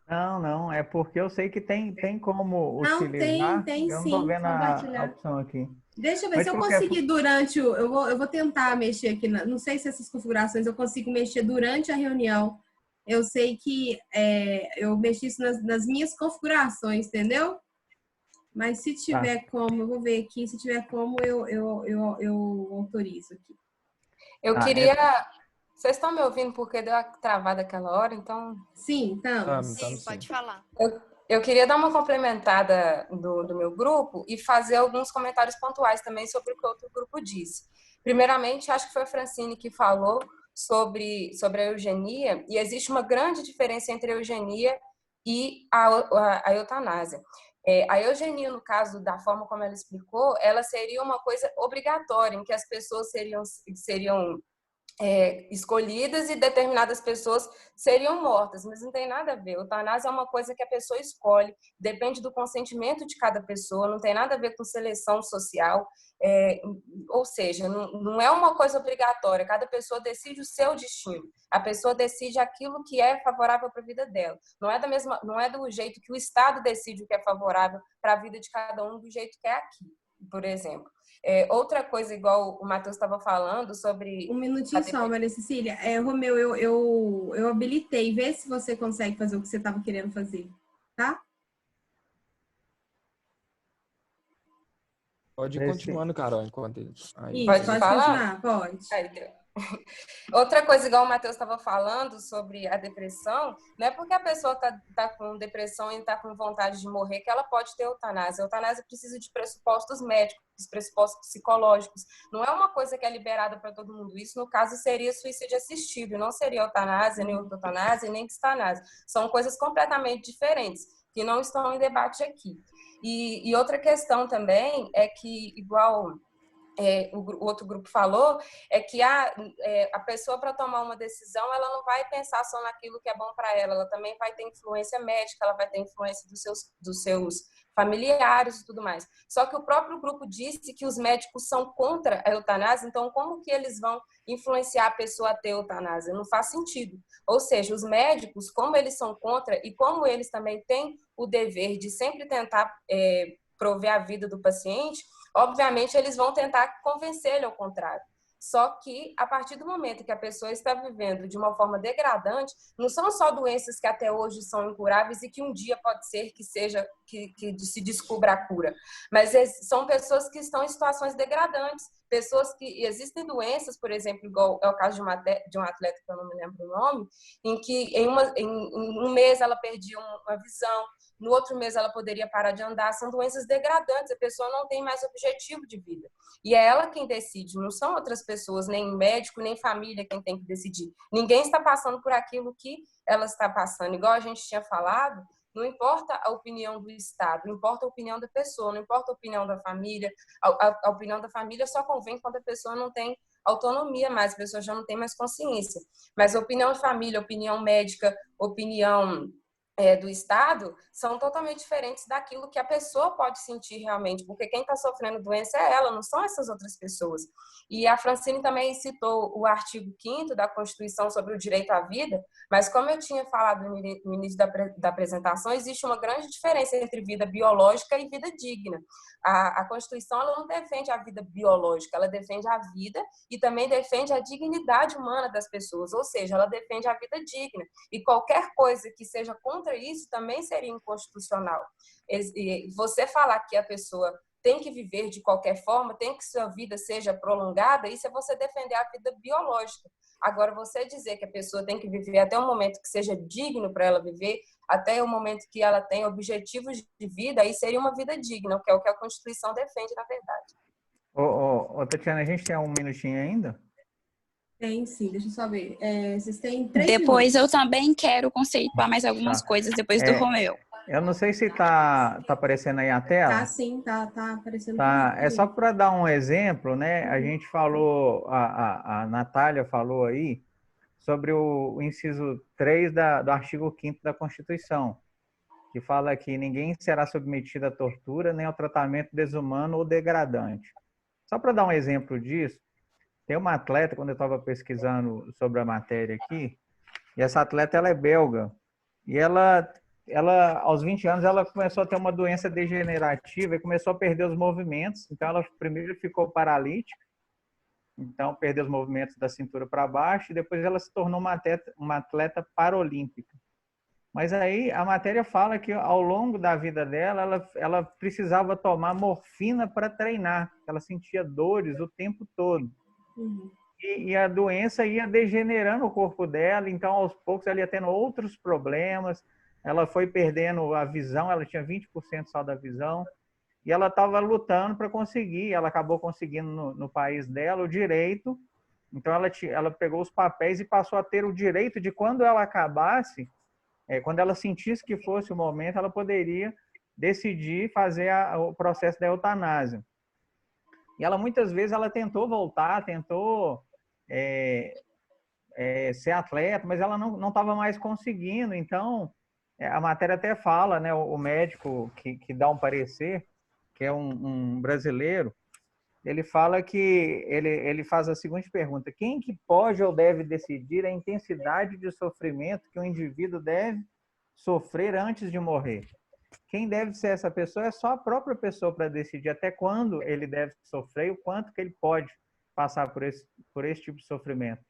Não, é porque eu sei que tem como utilizar. Tem eu sim. Não tô vendo a opção aqui. Deixa eu ver se eu conseguir durante o... Eu vou tentar mexer aqui. Não sei se essas configurações eu consigo mexer durante a reunião. Eu sei que eu mexi isso nas minhas configurações, entendeu? Mas se tiver como, eu vou ver aqui. Se tiver como, eu autorizo aqui. Eu queria... Vocês estão me ouvindo porque deu a travada aquela hora, então... Sim, estamos. Sim, pode falar. Eu queria dar uma complementada do meu grupo e fazer alguns comentários pontuais também sobre o que o outro grupo disse. Primeiramente, acho que foi a Francine que falou sobre a eugenia, e existe uma grande diferença entre a eugenia e a eutanásia. A eugenia, no caso, da forma como ela explicou, ela seria uma coisa obrigatória, em que as pessoas seriam escolhidas e determinadas pessoas seriam mortas, mas não tem nada a ver. Eutanásia é uma coisa que a pessoa escolhe, depende do consentimento de cada pessoa, não tem nada a ver com seleção social, ou seja, não é uma coisa obrigatória, cada pessoa decide o seu destino, a pessoa decide aquilo que é favorável para a vida dela, não é do jeito que o Estado decide o que é favorável para a vida de cada um, do jeito que é aqui, por exemplo. Outra coisa, igual o Matheus estava falando sobre... Um minutinho só, Maria Cecília. Romeu, eu habilitei. Vê se você consegue fazer o que você estava querendo fazer, tá? Pode ir continuando, Carol, enquanto isso. Pode continuar, pode. Outra coisa, igual o Matheus estava falando sobre a depressão, não é porque a pessoa está com depressão e está com vontade de morrer que ela pode ter eutanásia. A eutanásia precisa de pressupostos médicos, pressupostos psicológicos. Não é uma coisa que é liberada para todo mundo. Isso, no caso, seria suicídio assistido, não seria eutanásia, nem eutanásia, nem extanásia. São coisas completamente diferentes, que não estão em debate aqui. E outra questão também é que, igual o outro grupo falou, é que a pessoa, para tomar uma decisão, ela não vai pensar só naquilo que é bom para ela também vai ter influência médica, ela vai ter influência dos seus familiares e tudo mais. Só que o próprio grupo disse que os médicos são contra a eutanásia, então como que eles vão influenciar a pessoa a ter eutanásia? Não faz sentido. Ou seja, os médicos, como eles são contra e como eles também têm o dever de sempre tentar prover a vida do paciente, obviamente, eles vão tentar convencer ele ao contrário. Só que, a partir do momento que a pessoa está vivendo de uma forma degradante, não são só doenças que até hoje são incuráveis e que um dia pode ser que se descubra a cura, mas são pessoas que estão em situações degradantes, pessoas que existem doenças, por exemplo, igual é o caso de um atleta que eu não me lembro o nome, em que em um mês ela perdia uma visão, no outro mês ela poderia parar de andar. São doenças degradantes, a pessoa não tem mais objetivo de vida. E é ela quem decide, não são outras pessoas, nem médico, nem família quem tem que decidir. Ninguém está passando por aquilo que ela está passando. Igual a gente tinha falado, não importa a opinião do Estado, não importa a opinião da pessoa, não importa a opinião da família. A opinião da família só convém quando a pessoa não tem autonomia mais, a pessoa já não tem mais consciência. Mas a opinião da família, opinião médica, opinião do Estado são totalmente diferentes daquilo que a pessoa pode sentir realmente, porque quem está sofrendo doença é ela, não são essas outras pessoas. E a Francine também citou o artigo 5º da Constituição sobre o direito à vida, mas como eu tinha falado no início da apresentação, existe uma grande diferença entre vida biológica e vida digna. A Constituição ela não defende a vida biológica, ela defende a vida e também defende a dignidade humana das pessoas, ou seja, ela defende a vida digna. E qualquer coisa que seja contra isso também seria inconstitucional. Você falar que a pessoa tem que viver de qualquer forma, tem que sua vida seja prolongada, isso é você defender a vida biológica. Agora, você dizer que a pessoa tem que viver até um momento que seja digno para ela viver, até o momento que ela tem objetivos de vida, aí seria uma vida digna, que é o que a Constituição defende, na verdade. Tatiana, a gente tem um minutinho ainda? Tem sim, deixa eu só ver. Vocês têm 3 Depois minutos. eu também quero conceituar mais algumas coisas depois do Romeu. Eu não sei se tá aparecendo aí a tela. Tá sim, tá aparecendo. Tá. É só para dar um exemplo, né? A gente falou, a Natália falou aí sobre o inciso 3 do artigo 5º da Constituição, que fala que ninguém será submetido à tortura nem ao tratamento desumano ou degradante. Só para dar um exemplo disso, tem uma atleta, quando eu estava pesquisando sobre a matéria aqui, e essa atleta ela é belga, e ela aos 20 anos ela começou a ter uma doença degenerativa e começou a perder os movimentos. Então ela primeiro ficou paralítica, então perdeu os movimentos da cintura para baixo, e depois ela se tornou uma atleta paralímpica. Mas aí a matéria fala que ao longo da vida dela ela precisava tomar morfina para treinar, ela sentia dores o tempo todo. Uhum. E a doença ia degenerando o corpo dela, então aos poucos ela ia tendo outros problemas, ela foi perdendo a visão, ela tinha 20% só da visão, e ela estava lutando para conseguir, ela acabou conseguindo no país dela o direito, então ela pegou os papéis e passou a ter o direito de quando ela acabasse, quando ela sentisse que fosse o momento, ela poderia decidir fazer o processo da eutanásia. E ela muitas vezes ela tentou voltar, tentou ser atleta, mas ela não estava mais conseguindo. Então, a matéria até fala, né, o médico que dá um parecer, que é um brasileiro, ele fala que ele faz a seguinte pergunta: quem que pode ou deve decidir a intensidade de sofrimento que o indivíduo deve sofrer antes de morrer? Quem deve ser essa pessoa é só a própria pessoa para decidir até quando ele deve sofrer e o quanto que ele pode passar por esse tipo de sofrimento.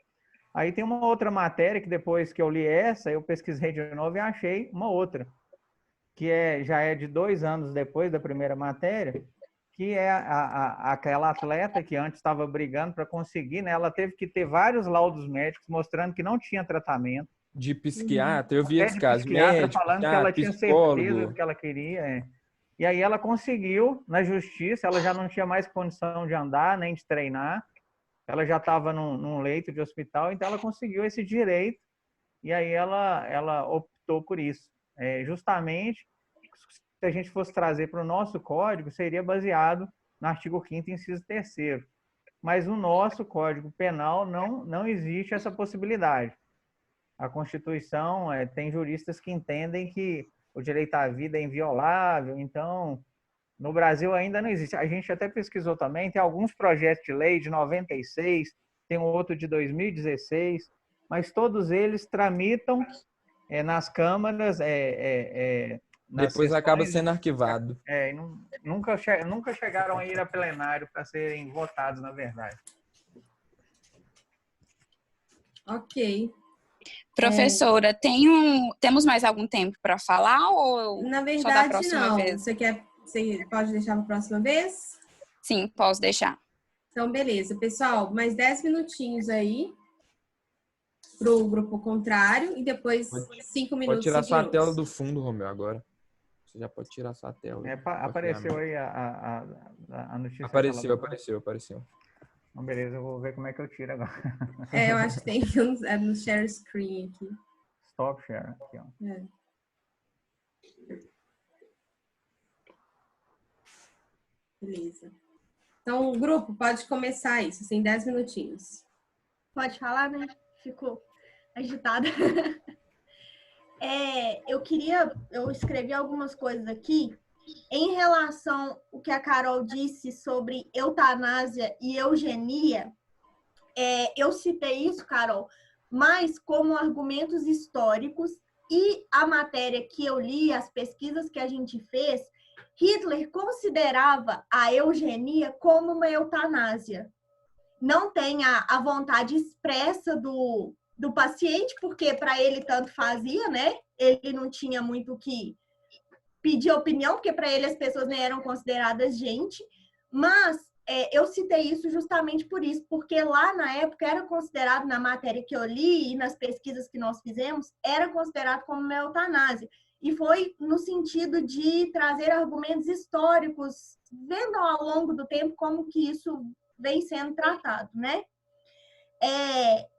Aí tem uma outra matéria que depois que eu li essa, eu pesquisei de novo e achei uma outra, que já é de 2 anos depois da primeira matéria, que é aquela atleta que antes estava brigando para conseguir, né? Ela teve que ter vários laudos médicos mostrando que não tinha tratamento. De psiquiatra, eu vi esse caso. Psiquiatra Médico, falando que ela tinha certeza do que ela queria. E aí ela conseguiu na justiça, ela já não tinha mais condição de andar, nem de treinar. Ela já estava num leito de hospital, então ela conseguiu esse direito e aí ela optou por isso. Justamente, se a gente fosse trazer para o nosso código, seria baseado no artigo 5º, inciso 3º, mas no nosso Código Penal não existe essa possibilidade. A Constituição, tem juristas que entendem que o direito à vida é inviolável, então, no Brasil ainda não existe. A gente até pesquisou também, tem alguns projetos de lei de 96, tem um outro de 2016, mas todos eles tramitam nas câmaras, nas Depois acaba sessões, sendo arquivado. nunca chegaram a ir a plenário para serem votados, na verdade. Ok. Professora, temos mais algum tempo para falar ou Na só da verdade, próxima não. vez? Você pode deixar para a próxima vez? Sim, posso deixar. Então, beleza. Pessoal, mais 10 minutinhos aí para o grupo contrário e depois 5 minutos. Pode tirar sua minutos. tela do fundo, Romeu, agora. Você já pode tirar sua tela. Apareceu aí a notícia. Apareceu. Então, beleza, eu vou ver como é que eu tiro agora. Eu acho que tem no share screen aqui. Stop share. Aqui, ó. Beleza. Então, o grupo pode começar isso, em 10 minutinhos. Pode falar, né? Ficou agitada. Eu escrevi algumas coisas aqui em relação ao que a Carol disse sobre eutanásia e eugenia. Eu citei isso, Carol, mas como argumentos históricos, e a matéria que eu li, as pesquisas que a gente fez, Hitler considerava a eugenia como uma eutanásia. Não tem a vontade expressa do paciente, porque para ele tanto fazia, né? Ele não tinha muito o que pedir opinião, porque para ele as pessoas nem eram consideradas gente. Mas eu citei isso justamente por isso, porque lá na época era considerado, na matéria que eu li e nas pesquisas que nós fizemos, era considerado como uma eutanásia. E foi no sentido de trazer argumentos históricos, vendo ao longo do tempo como que isso vem sendo tratado, né?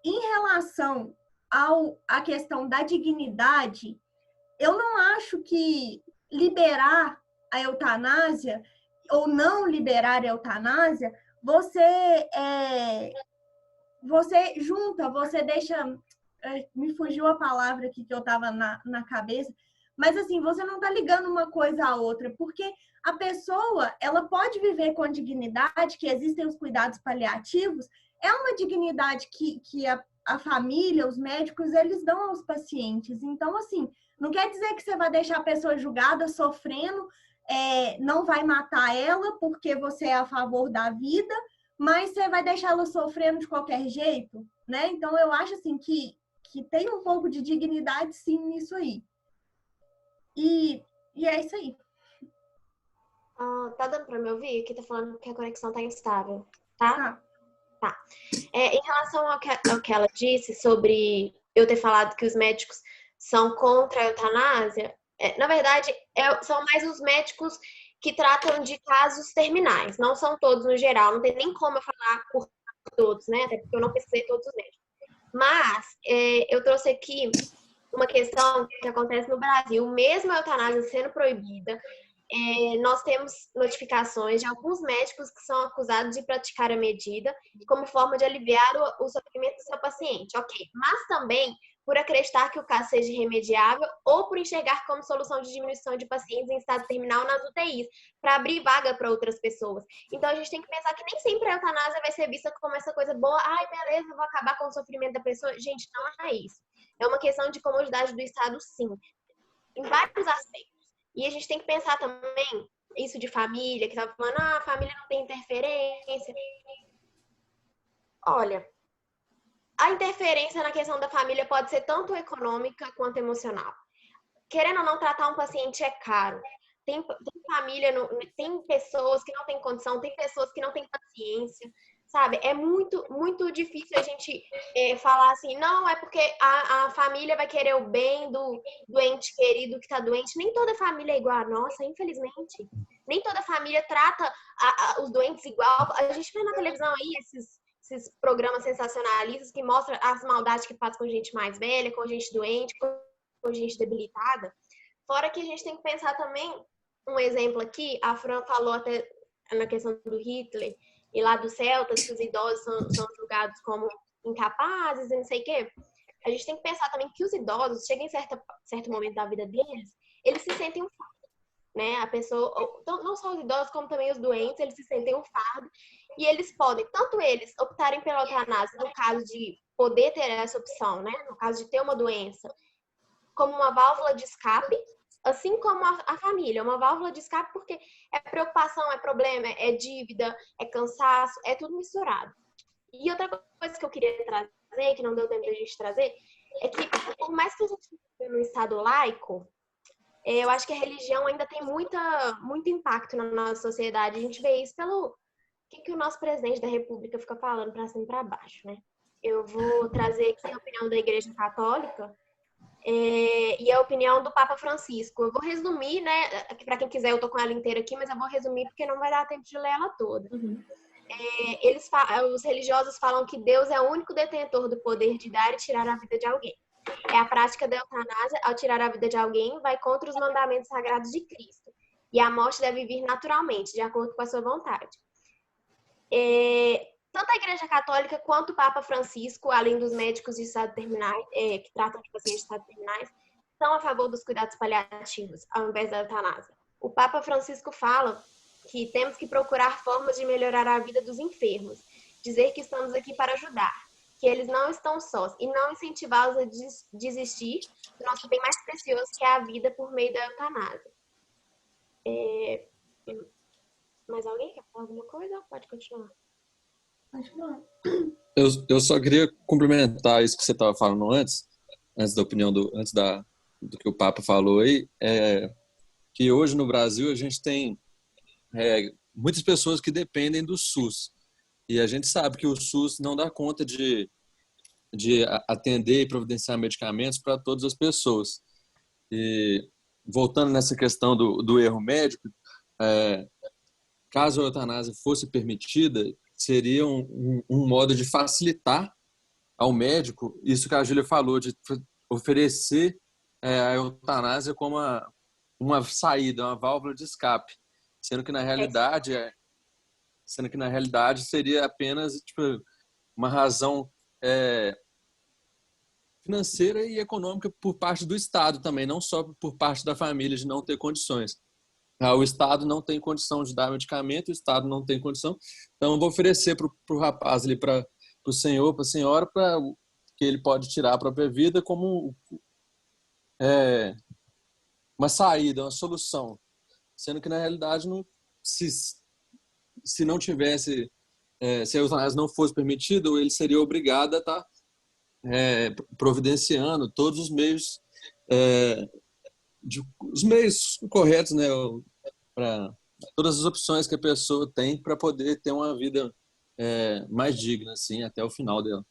Em relação à questão da dignidade, eu não acho que liberar a eutanásia ou não liberar a eutanásia, você junta, você deixa... Me fugiu a palavra aqui que eu estava na cabeça, mas assim, você não está ligando uma coisa à outra, porque a pessoa, ela pode viver com dignidade, que existem os cuidados paliativos, é uma dignidade que a família, os médicos, eles dão aos pacientes. Então, assim, não quer dizer que você vai deixar a pessoa julgada, sofrendo, não vai matar ela porque você é a favor da vida, mas você vai deixar ela sofrendo de qualquer jeito, né? Então, eu acho, assim, que tem um pouco de dignidade, sim, nisso aí. E é isso aí. Tá dando para me ouvir? Aqui tá falando que a conexão tá instável, tá? Tá. Em relação ao que ela disse sobre eu ter falado que os médicos são contra a eutanásia, na verdade, são mais os médicos que tratam de casos terminais, não são todos no geral, não tem nem como eu falar por todos, né? Até porque eu não pesquisei todos os médicos. Mas eu trouxe aqui uma questão que acontece no Brasil, mesmo a eutanásia sendo proibida, nós temos notificações de alguns médicos que são acusados de praticar a medida como forma de aliviar o sofrimento do seu paciente, ok. Mas também por acreditar que o caso seja irremediável ou por enxergar como solução de diminuição de pacientes em estado terminal nas UTIs, para abrir vaga para outras pessoas. Então, a gente tem que pensar que nem sempre a eutanásia vai ser vista como essa coisa boa, ai, beleza, eu vou acabar com o sofrimento da pessoa. Gente, não é isso. É uma questão de comodidade do Estado, sim, em vários aspectos. E a gente tem que pensar também, isso de família, que estava falando, a família não tem interferência. Olha, a interferência na questão da família pode ser tanto econômica quanto emocional. Querendo ou não, tratar um paciente é caro. Tem família, tem pessoas que não têm condição, tem pessoas que não têm paciência, sabe? É muito, muito difícil a gente falar assim, não, é porque a família vai querer o bem do doente querido que está doente. Nem toda família é igual a nossa, infelizmente. Nem toda família trata os doentes igual. A gente vê na televisão aí esses programas sensacionalistas que mostram as maldades que faz com gente mais velha, com gente doente, com gente debilitada. Fora que a gente tem que pensar também, um exemplo aqui, a Fran falou até na questão do Hitler, e lá dos celtas, que os idosos são julgados como incapazes e não sei o quê. A gente tem que pensar também que os idosos, chegam em certo momento da vida deles, eles se sentem um fardo, né? A pessoa, não só os idosos, como também os doentes, eles se sentem um fardo e eles podem, tanto eles optarem pela eutanásia no caso de poder ter essa opção, né? No caso de ter uma doença, como uma válvula de escape, assim como a família, uma válvula de escape porque é preocupação, é problema, é dívida, é cansaço, é tudo misturado. E outra coisa que eu queria trazer, que não deu tempo de a gente trazer, é que por mais que a gente esteja num estado laico, eu acho que a religião ainda tem muito impacto na nossa sociedade. A gente vê isso pelo que o nosso presidente da República fica falando para cima e para baixo, né? Eu vou trazer aqui a opinião da Igreja Católica e a opinião do Papa Francisco. Eu vou resumir, né? Para quem quiser, eu tô com ela inteira aqui, mas eu vou resumir porque não vai dar tempo de ler ela toda. Os religiosos falam que Deus é o único detentor do poder de dar e tirar a vida de alguém. A prática da eutanásia, ao tirar a vida de alguém, vai contra os mandamentos sagrados de Cristo. E a morte deve vir naturalmente, de acordo com a sua vontade. Tanto a Igreja Católica quanto o Papa Francisco, além dos médicos de estado terminais, que tratam de pacientes de estado terminais, são a favor dos cuidados paliativos, ao invés da eutanásia. O Papa Francisco fala que temos que procurar formas de melhorar a vida dos enfermos, dizer que estamos aqui para ajudar, que eles não estão sós e não incentivá-los a desistir do nosso bem mais precioso, que é a vida por meio da eutanásia. Mais alguém quer falar alguma coisa? Pode continuar. Eu só queria complementar isso que você estava falando antes da opinião do que o Papa falou aí, que hoje no Brasil a gente tem muitas pessoas que dependem do SUS. E a gente sabe que o SUS não dá conta de atender e providenciar medicamentos para todas as pessoas. E voltando nessa questão do erro médico, caso a eutanásia fosse permitida, seria um modo de facilitar ao médico isso que a Júlia falou, de oferecer a eutanásia como uma saída, uma válvula de escape, sendo que na realidade seria apenas uma razão financeira e econômica por parte do Estado também, não só por parte da família de não ter condições. O Estado não tem condição de dar medicamento, o Estado não tem condição, então eu vou oferecer para o rapaz ali, para o senhor, para a senhora, que ele pode tirar a própria vida como uma saída, uma solução, sendo que na realidade se não tivesse, se a eutanásia não fosse permitida, ele seria obrigado a estar providenciando todos os meios os meios corretos, né, para todas as opções que a pessoa tem para poder ter uma vida mais digna, assim, até o final dela.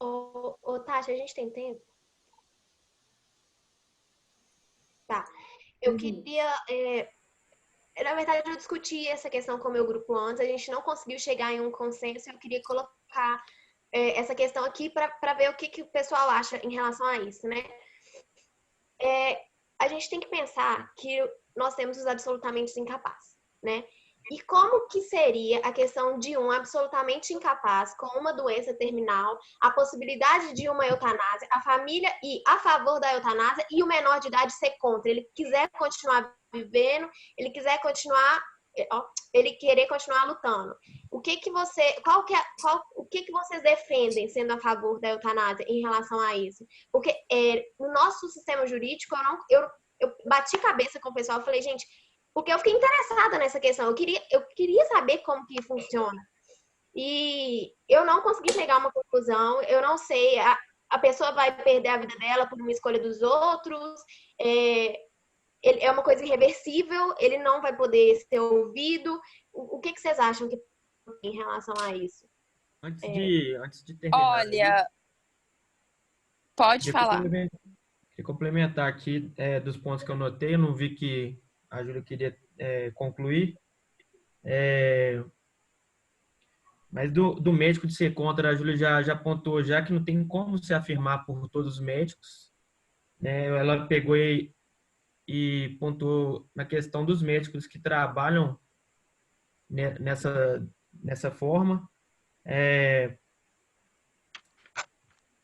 Ô, Tati, a gente tem tempo? Tá. Eu queria... na verdade, eu discuti essa questão com o meu grupo antes, a gente não conseguiu chegar em um consenso, eu queria colocar essa questão aqui para ver o que o pessoal acha em relação a isso, né? A gente tem que pensar que nós temos os absolutamente incapazes, né? E como que seria a questão de um absolutamente incapaz com uma doença terminal, a possibilidade de uma eutanásia, a família ir a favor da eutanásia e o menor de idade ser contra? Ele quiser continuar vivendo, ele querer continuar lutando. O que vocês defendem sendo a favor da eutanásia em relação a isso? Porque no nosso sistema jurídico, eu bati cabeça com o pessoal e falei, gente, porque eu fiquei interessada nessa questão, eu queria saber como que funciona. E eu não consegui chegar a uma conclusão, eu não sei, a pessoa vai perder a vida dela por uma escolha dos outros, é uma coisa irreversível, ele não vai poder ser ouvido. O que vocês acham que em relação a isso? Antes de terminar... Olha, pode falar. Queria complementar aqui dos pontos que eu notei, eu não vi que a Júlia queria concluir. Mas do médico de ser contra, a Júlia já apontou já que não tem como se afirmar por todos os médicos, né? Ela pegou e pontuou na questão dos médicos que trabalham nessa forma.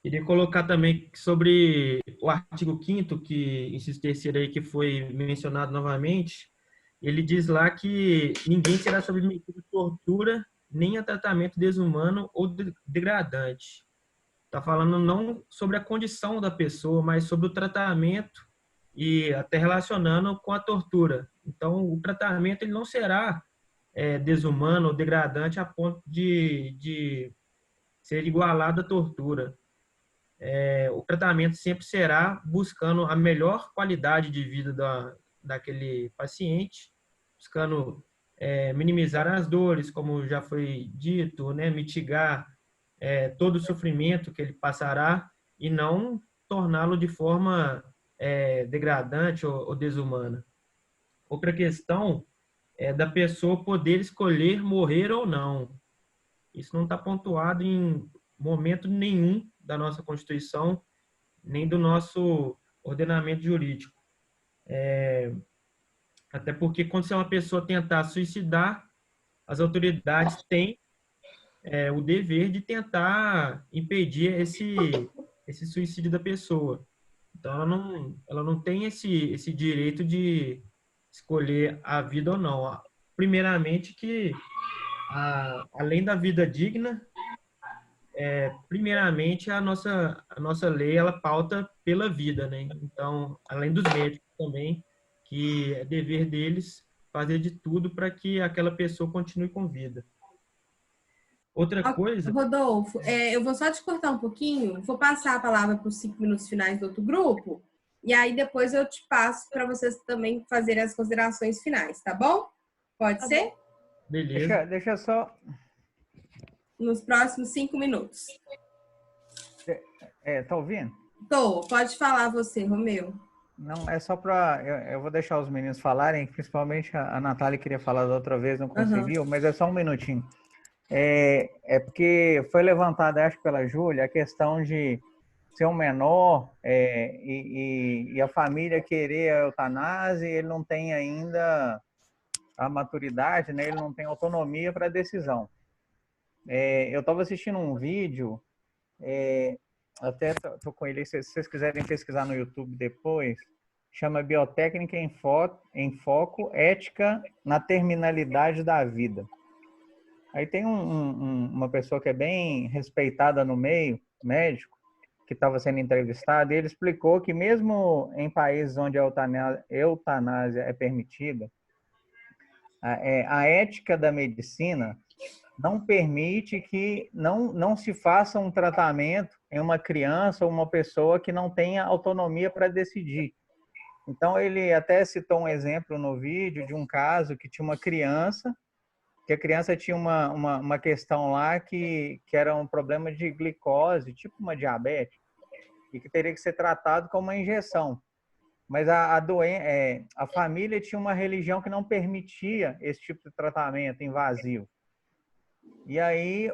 Queria colocar também sobre o artigo 5º, que, inciso terceiro aí, que foi mencionado novamente. Ele diz lá que ninguém será submetido a tortura nem a tratamento desumano ou degradante. Está falando não sobre a condição da pessoa, mas sobre o tratamento e até relacionando com a tortura. Então, o tratamento ele não será desumano ou degradante a ponto de ser igualado à tortura. O tratamento sempre será buscando a melhor qualidade de vida daquele paciente, buscando minimizar as dores, como já foi dito, né, mitigar todo o sofrimento que ele passará e não torná-lo de forma degradante ou desumana. Outra questão é da pessoa poder escolher morrer ou não. Isso não está pontuado em momento nenhum da nossa Constituição, nem do nosso ordenamento jurídico. Até porque, quando uma pessoa tentar suicidar, as autoridades têm o dever de tentar impedir esse suicídio da pessoa. Então, ela não tem esse direito de escolher a vida ou não. Primeiramente, que além da vida digna, primeiramente a nossa lei ela pauta pela vida, né? Então, além dos médicos também, que é dever deles fazer de tudo para que aquela pessoa continue com vida. Outra coisa... Rodolfo, eu vou só te cortar um pouquinho, vou passar a palavra para os 5 minutos finais do outro grupo, e aí depois eu te passo para vocês também fazerem as considerações finais, tá bom? Pode ser? Beleza. Deixa só... Nos próximos 5 minutos. Tá ouvindo? Tô, pode falar você, Romeu. Não, é só para... Eu vou deixar os meninos falarem, principalmente a Natália queria falar da outra vez, não conseguiu, mas é só um minutinho. Porque foi levantada, acho que pela Júlia, a questão de ser um menor e a família querer a eutanásia e ele não tem ainda a maturidade, né? Ele não tem autonomia para a decisão. Eu estava assistindo um vídeo, até estou com ele, se vocês quiserem pesquisar no YouTube depois, chama Biotécnica em Foco, Ética na Terminalidade da Vida. Aí tem uma pessoa que é bem respeitada no meio, médico, que estava sendo entrevistado, e ele explicou que mesmo em países onde a eutanásia é permitida, a ética da medicina não permite que não se faça um tratamento em uma criança ou uma pessoa que não tenha autonomia para decidir. Então, ele até citou um exemplo no vídeo de um caso que tinha uma criança, que a criança tinha uma questão lá que era um problema de glicose, tipo uma diabetes, e que teria que ser tratado com uma injeção. Mas a família tinha uma religião que não permitia esse tipo de tratamento invasivo. E aí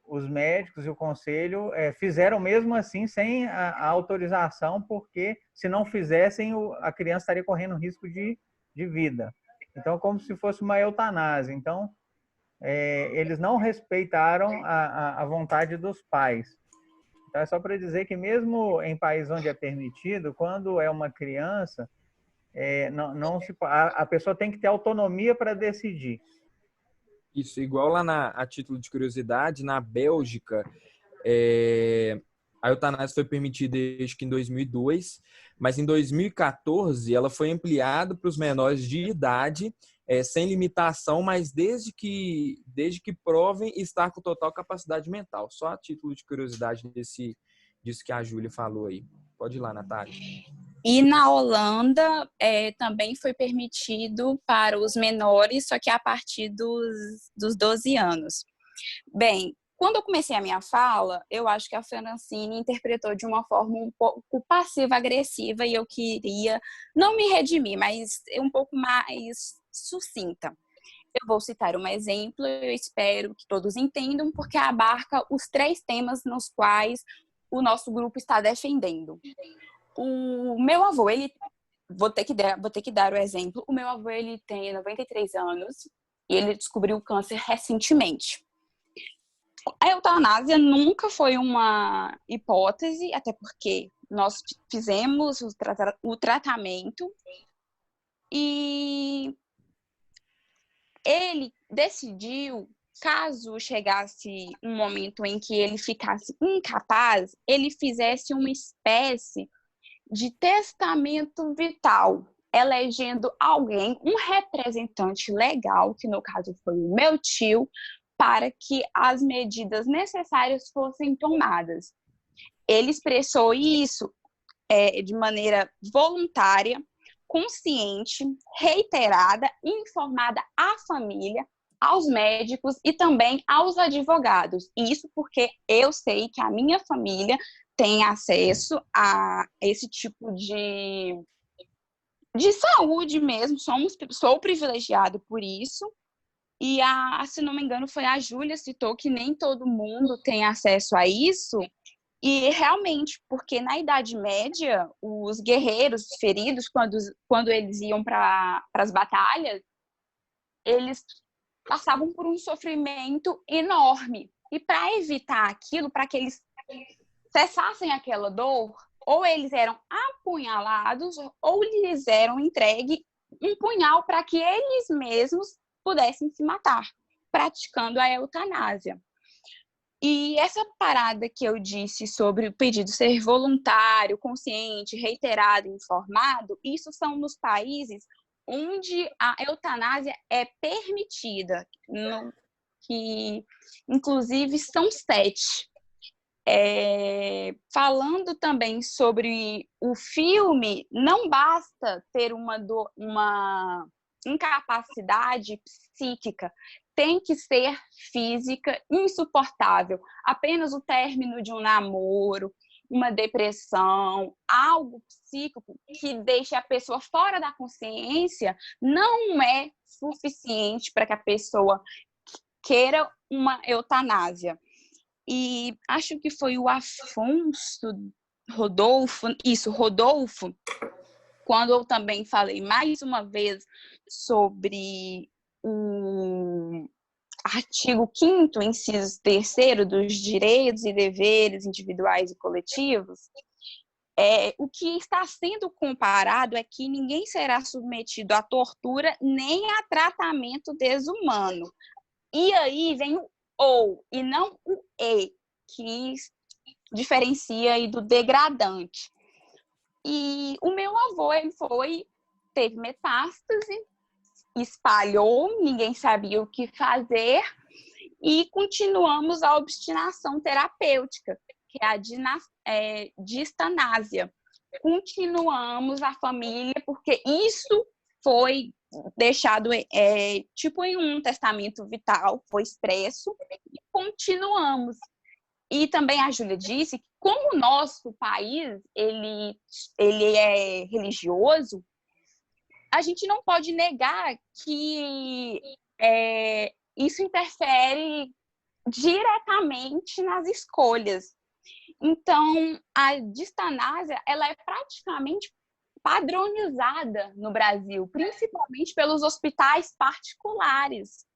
os médicos e o conselho fizeram mesmo assim, sem a autorização, porque se não fizessem, a criança estaria correndo risco de vida. Então, como se fosse uma eutanásia. Então, eles não respeitaram a vontade dos pais. Então, é só para dizer que mesmo em países onde é permitido, quando é uma criança, a pessoa tem que ter autonomia para decidir. Isso, igual lá a título de curiosidade, na Bélgica, a eutanásia foi permitida acho que em 2002, mas em 2014 ela foi ampliada para os menores de idade, sem limitação, mas desde que provem estar com total capacidade mental. Só a título de curiosidade disso que a Júlia falou aí. Pode ir lá, Natália. E na Holanda também foi permitido para os menores, só que a partir dos 12 anos. Bem, quando eu comecei a minha fala, eu acho que a Francine interpretou de uma forma um pouco passiva-agressiva e eu queria não me redimir, mas um pouco mais sucinta. Eu vou citar um exemplo, eu espero que todos entendam, porque abarca os 3 temas nos quais o nosso grupo está defendendo. O meu avô, vou ter que dar o exemplo. O meu avô, ele tem 93 anos e ele descobriu o câncer recentemente. A eutanásia nunca foi uma hipótese, até porque nós fizemos o tratamento e ele decidiu, caso chegasse um momento em que ele ficasse incapaz, ele fizesse uma espécie de testamento vital, elegendo alguém, um representante legal, que no caso foi o meu tio, para que as medidas necessárias fossem tomadas. Ele expressou isso de maneira voluntária, consciente, reiterada, informada à família, aos médicos e também aos advogados. Isso porque eu sei que a minha família tem acesso a esse tipo de saúde mesmo, sou privilegiado por isso. E, se não me engano, foi a Júlia citou que nem todo mundo tem acesso a isso. E realmente, porque na Idade Média, os guerreiros feridos, quando eles iam para as batalhas, eles passavam por um sofrimento enorme. E para evitar aquilo, para que eles cessassem aquela dor, ou eles eram apunhalados, ou lhes eram entregue um punhal para que eles mesmos pudessem se matar, praticando a eutanásia. E essa parada que eu disse sobre o pedido ser voluntário, consciente, reiterado, informado, isso são nos países onde a eutanásia é permitida, que inclusive são 7. Falando também sobre o filme, não basta ter uma incapacidade psíquica, tem que ser física, insuportável. Apenas o término de um namoro, uma depressão, algo psíquico que deixe a pessoa fora da consciência, não é suficiente para que a pessoa queira uma eutanásia. E acho que foi o Rodolfo, quando eu também falei mais uma vez sobre o artigo 5º, inciso 3º, dos direitos e deveres individuais e coletivos, o que está sendo comparado é que ninguém será submetido à tortura nem a tratamento desumano. E aí vem o ou, e não o e, que diferencia aí do degradante. E o meu avô, teve metástase, espalhou, ninguém sabia o que fazer, e continuamos a obstinação terapêutica, que é a distanásia. Continuamos a família, porque isso foi deixado tipo em um testamento vital, foi expresso, e continuamos. E também a Júlia disse que, como o nosso país ele é religioso, a gente não pode negar que isso interfere diretamente nas escolhas. Então, a distanásia ela é praticamente padronizada no Brasil, principalmente pelos hospitais particulares.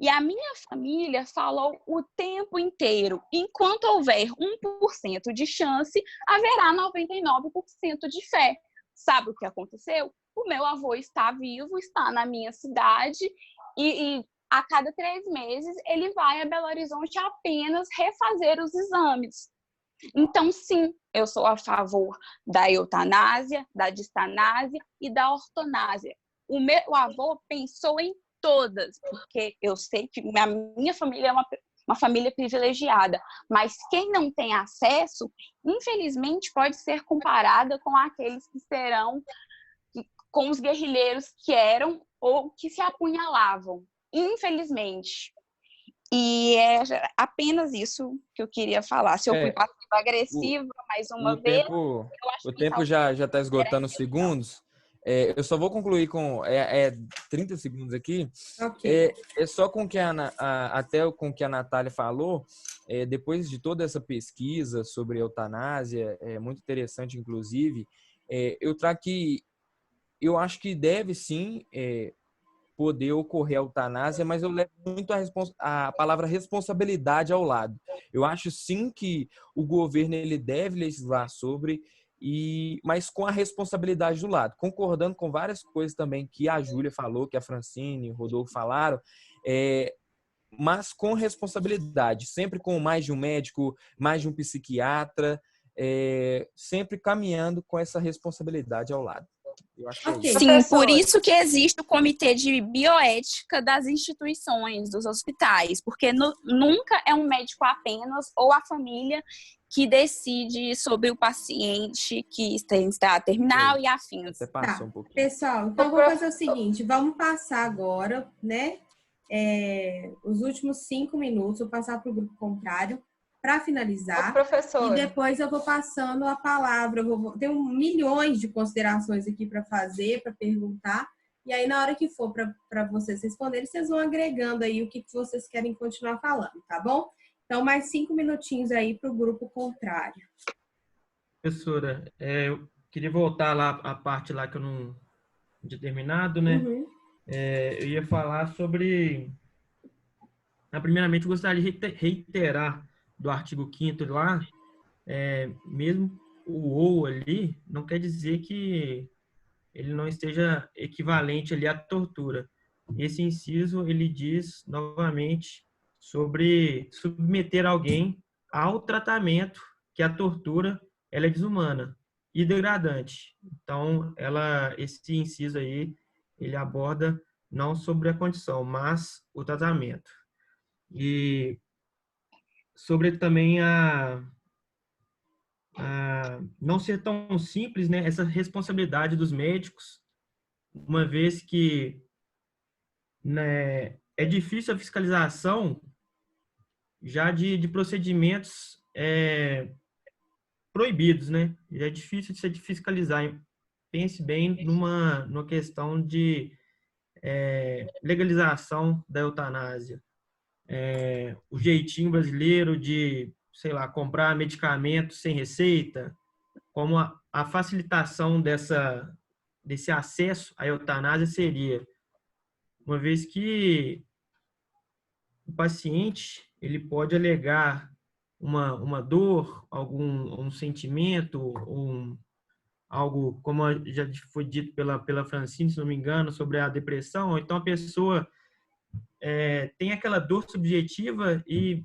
E a minha família falou o tempo inteiro: enquanto houver 1% de chance, haverá 99% de fé. Sabe o que aconteceu? O meu avô está vivo, está na minha cidade e a cada 3 meses ele vai a Belo Horizonte apenas refazer os exames. Então, sim, eu sou a favor da eutanásia, da distanásia e da ortonásia. O meu avô pensou em todas, porque eu sei que a minha família é uma família privilegiada, mas quem não tem acesso, infelizmente, pode ser comparada com aqueles que serão, com os guerrilheiros que eram ou que se apunhalavam, infelizmente. E é apenas isso que eu queria falar. Se eu fui passiva-agressiva mais uma vez... O tempo já está esgotando os segundos. Eu só vou concluir com 30 segundos aqui. Okay. Só com que até com que a Natália falou, depois de toda essa pesquisa sobre eutanásia, muito interessante, inclusive, eu trago que eu acho que deve sim poder ocorrer a eutanásia, mas eu levo muito a palavra responsabilidade ao lado. Eu acho sim que o governo ele deve legislar sobre, mas com a responsabilidade do lado, concordando com várias coisas também que a Júlia falou, que a Francine e o Rodolfo falaram, mas com responsabilidade, sempre com mais de um médico, mais de um psiquiatra, sempre caminhando com essa responsabilidade ao lado. Eu acho que é isso. Sim, por isso que existe o comitê de bioética das instituições, dos hospitais, porque nunca é um médico apenas ou a família que decide sobre o paciente que está terminal e afins. Você passou um pouquinho. Pessoal, então vamos fazer o seguinte, vamos passar agora, né, os últimos 5 minutos, vou passar para o grupo contrário, para finalizar, e depois eu vou passando a palavra. Tenho milhões de considerações aqui para fazer, para perguntar, e aí na hora que for para vocês responderem, vocês vão agregando aí o que vocês querem continuar falando, tá bom? Então, mais 5 minutinhos aí para o grupo contrário. Professora, eu queria voltar lá a parte lá que eu não tinha terminado, né? Uhum. Eu ia falar sobre... Primeiramente, eu gostaria de reiterar do artigo 5º lá, mesmo o ou ali, não quer dizer que ele não esteja equivalente ali à tortura. Esse inciso, ele diz, novamente, sobre submeter alguém ao tratamento, que a tortura ela é desumana e degradante. Então, esse inciso aí, ele aborda não sobre a condição, mas o tratamento. E sobre também não ser tão simples, né, essa responsabilidade dos médicos, uma vez que, né, é difícil a fiscalização já de procedimentos proibidos, né? Já é difícil de se fiscalizar. Pense bem numa questão de legalização da eutanásia. O jeitinho brasileiro de, sei lá, comprar medicamentos sem receita, como a facilitação desse acesso à eutanásia seria, uma vez que o paciente ele pode alegar uma dor, um sentimento, algo, como já foi dito pela Francine, se não me engano, sobre a depressão, ou então a pessoa tem aquela dor subjetiva e,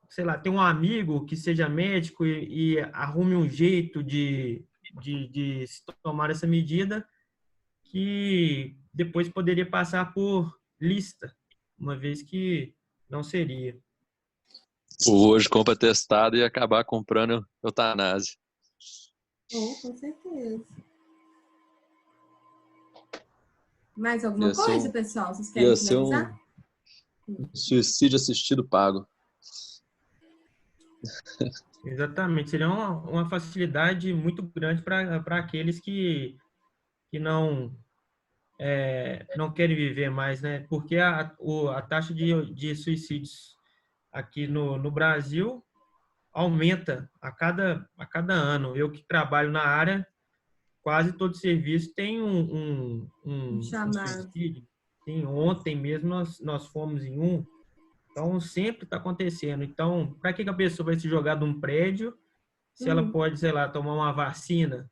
sei lá, tem um amigo que seja médico e arrume um jeito de se tomar essa medida que depois poderia passar por lista, uma vez que não seria. Hoje compra testado e acabar comprando eutanásia. Com certeza. Mais alguma coisa, pessoal? Vocês querem finalizar? Suicídio assistido pago. Exatamente. Seria uma facilidade muito grande para aqueles que não querem viver mais, né? Porque a taxa de suicídios aqui no Brasil aumenta a cada ano. Eu que trabalho na área, quase todo serviço tem um suicídio. Sim, ontem mesmo nós fomos em um. Então, sempre está acontecendo. Então, para que a pessoa vai se jogar de um prédio se ela pode, sei lá, tomar uma vacina?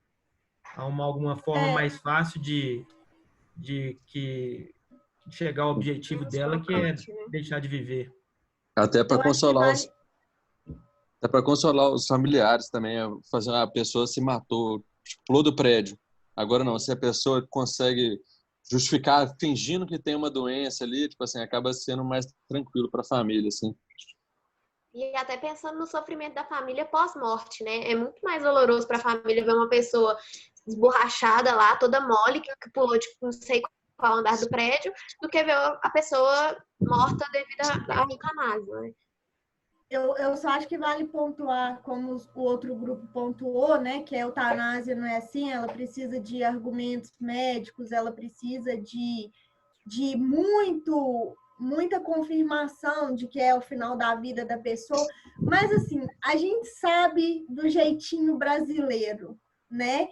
Alguma forma mais fácil de chegar ao objetivo dela, que é deixar de viver. Até para consolar os familiares também. Fazer a pessoa se matou, pulou do prédio. Agora não, se a pessoa consegue justificar fingindo que tem uma doença ali, tipo assim, acaba sendo mais tranquilo para a família, assim. E até pensando no sofrimento da família pós-morte, né? É muito mais doloroso para a família ver uma pessoa esborrachada lá, toda mole, que pulou de não sei qual andar do prédio, do que ver a pessoa morta devido à eutanásia, né? Eu só acho que vale pontuar, como o outro grupo pontuou, né, que a eutanásia não é assim, ela precisa de argumentos médicos, ela precisa de muita confirmação de que é o final da vida da pessoa, mas assim, a gente sabe do jeitinho brasileiro, né?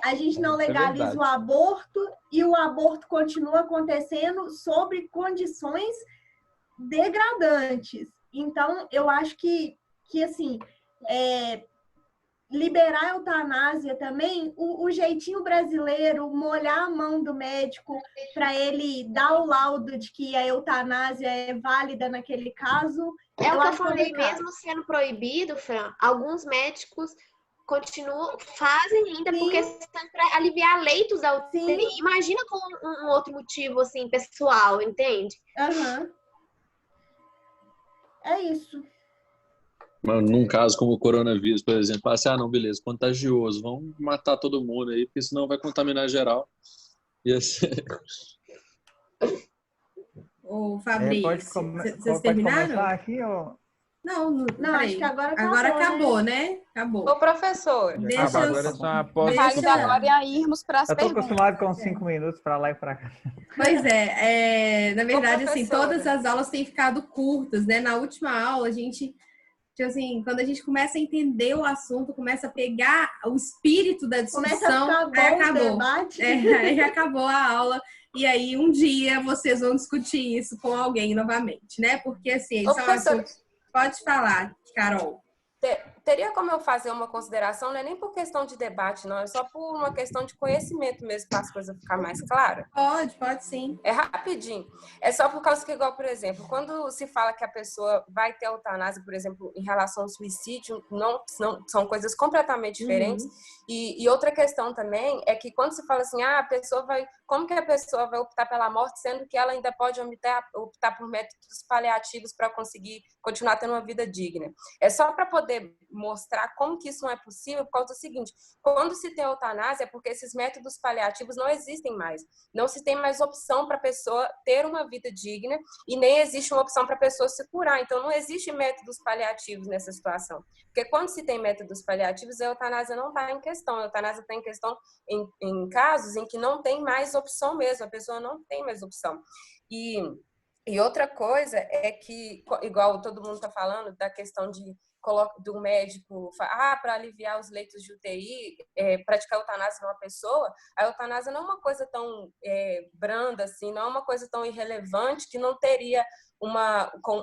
a gente não Isso é legaliza verdade. o aborto e o aborto continua acontecendo sob condições degradantes. Então, eu acho que assim, liberar a eutanásia também, o jeitinho brasileiro, molhar a mão do médico para ele dar o laudo de que a eutanásia é válida naquele caso. É o que eu falei, complicado. mesmo sendo proibido, Fran, alguns médicos continuam, fazem ainda porque estão para aliviar leitos da UTI. Sim. Imagina com um outro motivo, assim, pessoal, entende? Uhum. É isso. Mas num caso como o coronavírus, por exemplo, assim, não, beleza, contagioso, vamos matar todo mundo aí, porque senão vai contaminar geral. E assim... Ô, Fabrício, vocês pode terminaram? começar aqui, ou... Não, acho que agora acabou. Agora acabou, né? Acabou. Ô, professor. Deixa eu... Agora é só uma pós. Cabe agora é irmos para as Eu tô perguntas. acostumado com 5 minutos para lá e para cá. Pois na verdade, Ô, assim, todas as aulas têm ficado curtas, né? Na última aula, a gente, tipo assim, quando a gente começa a entender o assunto, começa a pegar o espírito da discussão, começa a ficar aí bom o acabou. debate. Aí acabou a aula. E aí, um dia, vocês vão discutir isso com alguém novamente, né? Porque, assim, Ô, são professor, assuntos... Pode falar, Carol. Teria como eu fazer uma consideração, não é nem por questão de debate, não, é só por uma questão de conhecimento mesmo, para as coisas ficar mais claras? Pode sim. É rapidinho. É só por causa que, igual, por exemplo, quando se fala que a pessoa vai ter eutanásia, por exemplo, em relação ao suicídio, não são coisas completamente diferentes. E outra questão também é que quando se fala assim, a pessoa vai... Como que a pessoa vai optar pela morte, sendo que ela ainda pode optar por métodos paliativos para conseguir continuar tendo uma vida digna? É só para poder mostrar como que isso não é possível, por causa do seguinte: quando se tem eutanásia é porque esses métodos paliativos não existem mais. Não se tem mais opção para a pessoa ter uma vida digna e nem existe uma opção para a pessoa se curar. Então, não existe métodos paliativos nessa situação. Porque quando se tem métodos paliativos, a eutanásia não está em questão. A eutanásia está em questão em casos em que não tem mais opção mesmo. A pessoa não tem mais opção. E outra coisa é que, igual todo mundo está falando, da questão do médico, para aliviar os leitos de UTI, praticar eutanásia numa pessoa, a eutanásia não é uma coisa tão branda assim, não é uma coisa tão irrelevante que não teria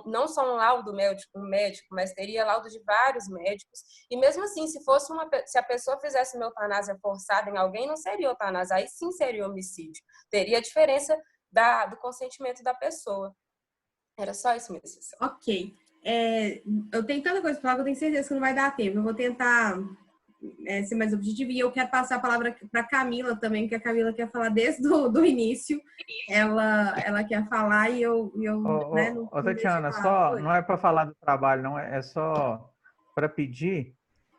não só um laudo médico, mas teria laudo de vários médicos. E mesmo assim, se a pessoa fizesse uma eutanásia forçada em alguém, não seria eutanásia, aí sim seria homicídio. Teria a diferença do consentimento da pessoa. Era só isso mesmo. Ok. Eu tenho tanta coisa para falar que eu tenho certeza que não vai dar tempo. Eu vou tentar ser mais objetivo. E eu quero passar a palavra para a Camila também, que a Camila quer falar desde o início. Ela quer falar e eu né, não Tatiana, só não é para falar do trabalho, não. É só para pedir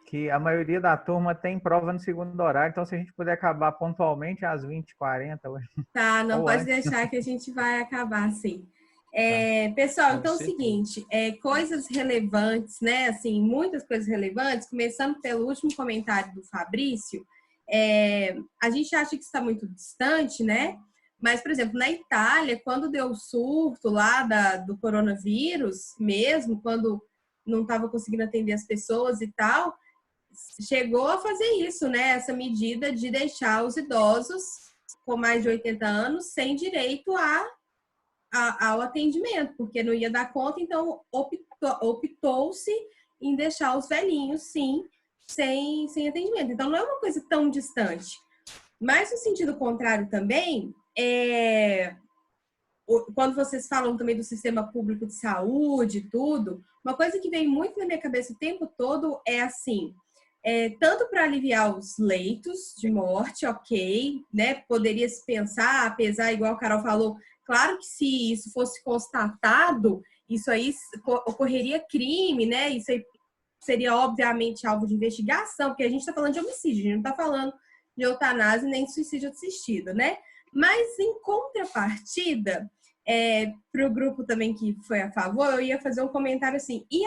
que a maioria da turma tem prova no segundo horário. Então, se a gente puder acabar pontualmente às 20h40... Tá, não pode deixar que a gente vai acabar, sim. Pessoal, então é o seguinte, coisas relevantes, né? Assim, muitas coisas relevantes, começando pelo último comentário do Fabrício, a gente acha que está muito distante, né? Mas, por exemplo, na Itália, quando deu o surto lá do coronavírus, mesmo, quando não estava conseguindo atender as pessoas e tal, chegou a fazer isso, né? Essa medida de deixar os idosos com mais de 80 anos sem direito ao atendimento, porque não ia dar conta, então optou-se em deixar os velhinhos, sim, sem atendimento. Então, não é uma coisa tão distante. Mas, no sentido contrário também, quando vocês falam também do sistema público de saúde e tudo, uma coisa que vem muito na minha cabeça o tempo todo é assim, tanto para aliviar os leitos de morte, ok, né? Poderia se pensar, apesar, igual a Carol falou, claro que se isso fosse constatado, isso aí ocorreria crime, né? Isso aí seria, obviamente, alvo de investigação, porque a gente está falando de homicídio, a gente não está falando de eutanásia nem de suicídio assistido, né? Mas, em contrapartida, para o grupo também que foi a favor, eu ia fazer um comentário assim, e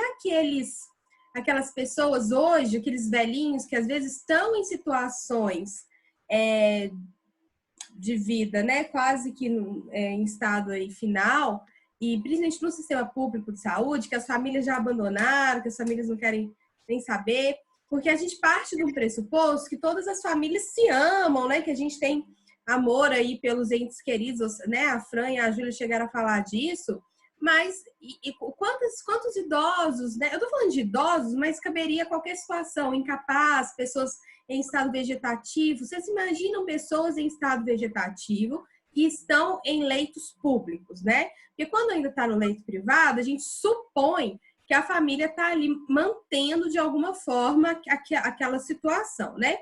aquelas pessoas hoje, aqueles velhinhos que às vezes estão em situações de vida, né, quase que em estado aí final, e principalmente no sistema público de saúde, que as famílias já abandonaram, que as famílias não querem nem saber, Porque a gente parte de um pressuposto que todas as famílias se amam, né? Que a gente tem amor aí pelos entes queridos, né? A Fran e a Júlia chegaram a falar disso. Mas quantos idosos, né? Eu tô falando de idosos, mas caberia qualquer situação, incapaz, pessoas em estado vegetativo. Vocês imaginam pessoas em estado vegetativo que estão em leitos públicos, né? Porque quando ainda está no leito privado, a gente supõe que a família está ali mantendo de alguma forma aquela situação, né?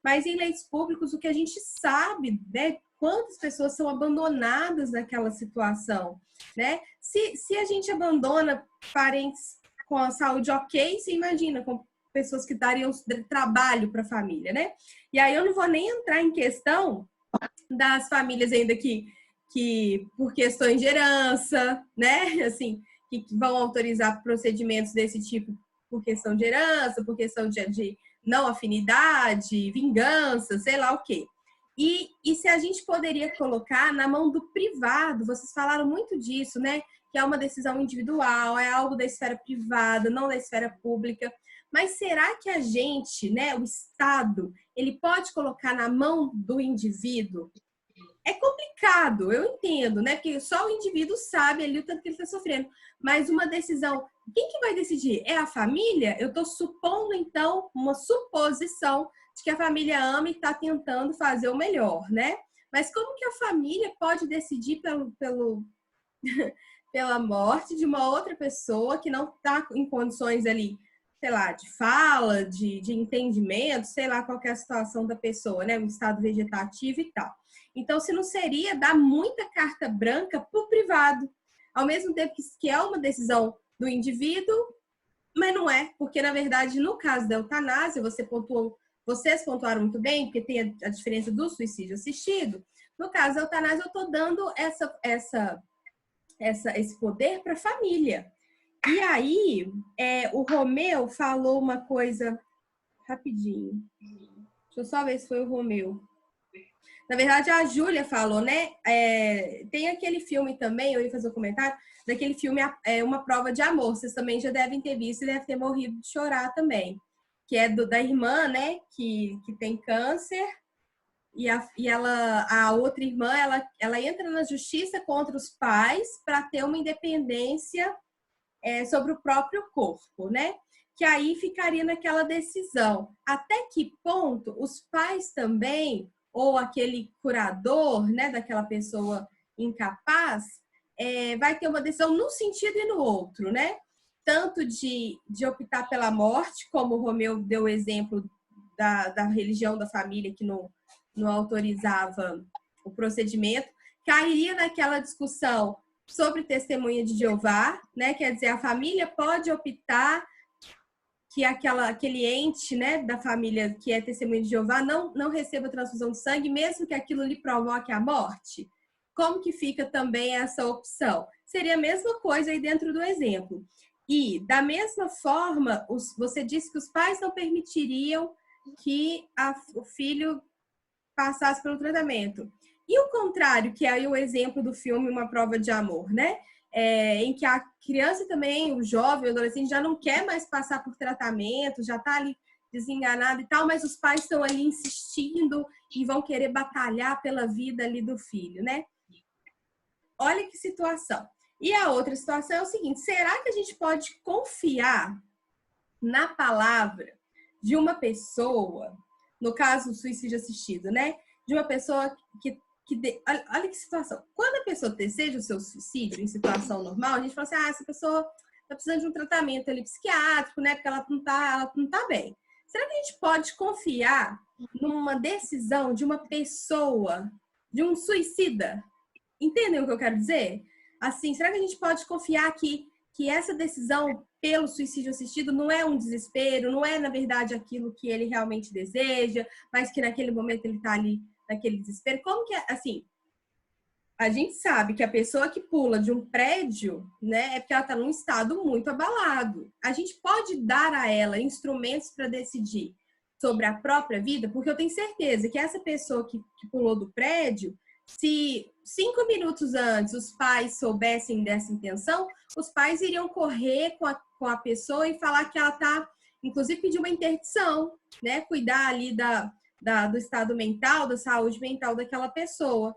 Mas em leitos públicos, o que a gente sabe, né? Quantas pessoas são abandonadas naquela situação, né? Se a gente abandona parentes com a saúde ok, você imagina com pessoas que dariam trabalho para a família, né? E aí eu não vou nem entrar em questão das famílias ainda que por questões de herança, né? Assim, que vão autorizar procedimentos desse tipo por questão de herança, por questão de não afinidade, vingança, sei lá o quê. E se a gente poderia colocar na mão do privado, vocês falaram muito disso, né? Que é uma decisão individual, é algo da esfera privada, não da esfera pública. Mas será que a gente, né, o Estado, ele pode colocar na mão do indivíduo? É complicado, eu entendo, né? Porque só o indivíduo sabe ali o tanto que ele está sofrendo. Mas uma decisão, quem que vai decidir? É a família? Eu estou supondo, então, uma suposição de que a família ama e está tentando fazer o melhor, né? Mas como que a família pode decidir pela morte de uma outra pessoa que não está em condições ali, sei lá, de fala, de entendimento, sei lá qual que é a situação da pessoa, né? O estado vegetativo e tal. Então, se não seria dar muita carta branca para o privado, ao mesmo tempo que é uma decisão do indivíduo, mas não é, porque na verdade, no caso da eutanásia, vocês pontuaram muito bem, porque tem a diferença do suicídio assistido. No caso da eutanásia, eu estou dando esse poder para a família. E aí, o Romeu falou uma coisa rapidinho. Deixa eu só ver se foi o Romeu. Na verdade, a Júlia falou, né? Tem aquele filme também, eu ia fazer um comentário, daquele filme Uma Prova de Amor. Vocês também já devem ter visto e devem ter morrido de chorar também. Que é da irmã, né? Que tem câncer. E a outra irmã, ela entra na justiça contra os pais para ter uma independência sobre o próprio corpo, né? Que aí ficaria naquela decisão. Até que ponto os pais também, ou aquele curador, né, daquela pessoa incapaz, vai ter uma decisão num sentido e no outro, né? Tanto de optar pela morte, como o Romeu deu o exemplo da religião da família que não autorizava o procedimento, cairia naquela discussão sobre testemunha de Jeová, né? Quer dizer, a família pode optar que aquele ente, né, da família que é testemunha de Jeová não receba transfusão de sangue, mesmo que aquilo lhe provoque a morte? Como que fica também essa opção? Seria a mesma coisa aí dentro do exemplo. E, da mesma forma, você disse que os pais não permitiriam que o filho passasse pelo tratamento. E o contrário, que é aí o exemplo do filme Uma Prova de Amor, né? Em que a criança também, o jovem, o adolescente já não quer mais passar por tratamento, já está ali desenganado e tal, mas os pais estão ali insistindo e vão querer batalhar pela vida ali do filho, né? Olha que situação. E a outra situação é o seguinte, será que a gente pode confiar na palavra de uma pessoa, no caso do suicídio assistido, né? De uma pessoa olha que situação. Quando a pessoa deseja o seu suicídio em situação normal, a gente fala assim, essa pessoa está precisando de um tratamento ali psiquiátrico, né? Porque ela não tá bem. Será que a gente pode confiar numa decisão de uma pessoa, de um suicida? Entendem o que eu quero dizer? Assim, será que a gente pode confiar que essa decisão pelo suicídio assistido não é um desespero, não é, na verdade, aquilo que ele realmente deseja, mas que naquele momento ele está ali naquele desespero? Como que é, assim, a gente sabe que a pessoa que pula de um prédio, né, é porque ela está num estado muito abalado. A gente pode dar a ela instrumentos para decidir sobre a própria vida, porque eu tenho certeza que essa pessoa que pulou do prédio, se 5 minutos antes os pais soubessem dessa intenção, os pais iriam correr com a pessoa e falar que ela está inclusive pedir uma interdição, né? Cuidar ali do estado mental, da saúde mental daquela pessoa.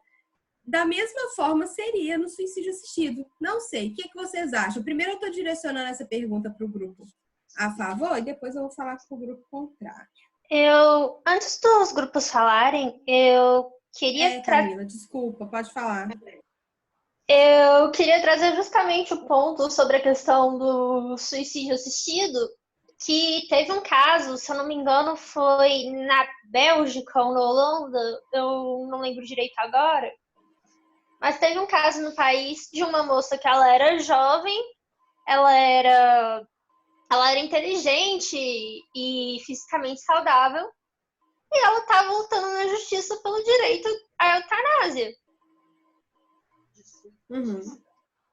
Da mesma forma seria no suicídio assistido. Não sei, o que vocês acham? Primeiro eu estou direcionando essa pergunta para o grupo a favor e depois eu vou falar com o grupo contrário. Antes dos grupos falarem, eu queria... Camila, desculpa, pode falar. Eu queria trazer justamente o ponto sobre a questão do suicídio assistido, que teve um caso, se eu não me engano, foi na Bélgica ou na Holanda, eu não lembro direito agora, mas teve um caso no país de uma moça que ela era jovem, ela era inteligente e fisicamente saudável, e ela estava lutando na justiça pelo direito à eutanásia. Uhum.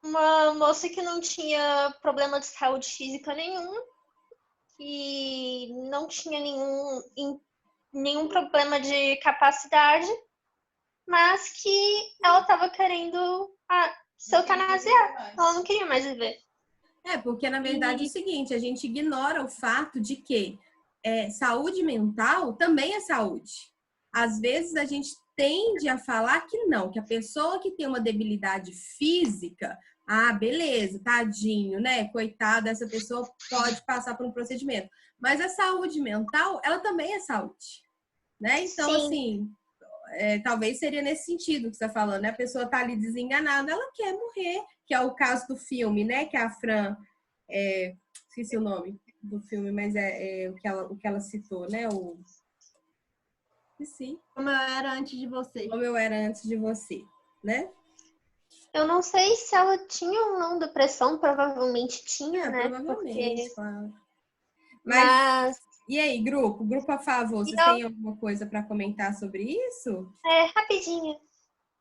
Uma moça que não tinha problema de saúde física nenhum, que não tinha nenhum problema de capacidade, mas que ela estava querendo se eutanasiar. Ela não queria mais viver. Porque na verdade é o seguinte, a gente ignora o fato de que saúde mental também é saúde. Às vezes a gente tende a falar que não, que a pessoa que tem uma debilidade física, beleza, tadinho, né? Coitada, essa pessoa pode passar por um procedimento. Mas a saúde mental, ela também é saúde, né? Então, Sim. assim, talvez seria nesse sentido que você está falando, né? A pessoa está ali desenganada, ela quer morrer, que é o caso do filme, né? Que a Fran, esqueci o nome do filme, mas o que ela citou, né? Sim. Como eu era antes de você. Como eu era antes de você, né? Eu não sei se ela tinha ou não depressão, provavelmente tinha, né? Provavelmente, claro. Mas e aí, grupo a favor, vocês têm alguma coisa para comentar sobre isso? Rapidinho.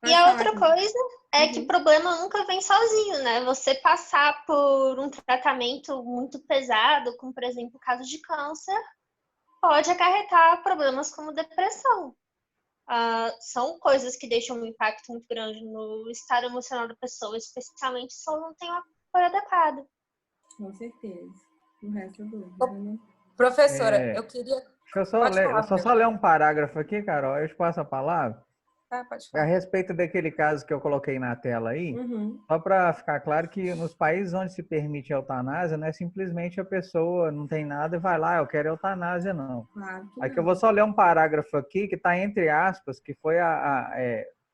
E a outra coisa é que problema nunca vem sozinho, né? Você passar por um tratamento muito pesado, como, por exemplo, o caso de câncer, pode acarretar problemas como depressão. São coisas que deixam um impacto muito grande no estado emocional da pessoa, especialmente se ela não tem um apoio adequado. Com certeza. O resto é dúvida, né? Professora, eu queria... Deixa eu só ler um parágrafo aqui, Carol, eu te passo a palavra. Pode falar. A respeito daquele caso que eu coloquei na tela aí, só para ficar claro que nos países onde se permite a eutanásia, não é simplesmente a pessoa não tem nada e vai lá, eu quero eutanásia, não. Claro que aqui não. eu vou só ler um parágrafo aqui que está entre aspas, que foi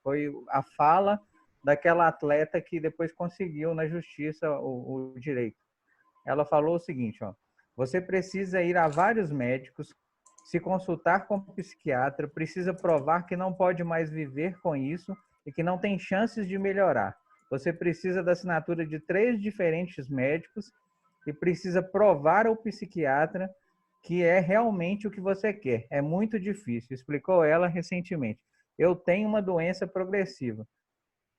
foi a fala daquela atleta que depois conseguiu na justiça o direito. Ela falou o seguinte, você precisa ir a vários médicos, se consultar com um psiquiatra, precisa provar que não pode mais viver com isso e que não tem chances de melhorar. Você precisa da assinatura de 3 diferentes médicos e precisa provar ao psiquiatra que é realmente o que você quer. É muito difícil, explicou ela recentemente. Eu tenho uma doença progressiva.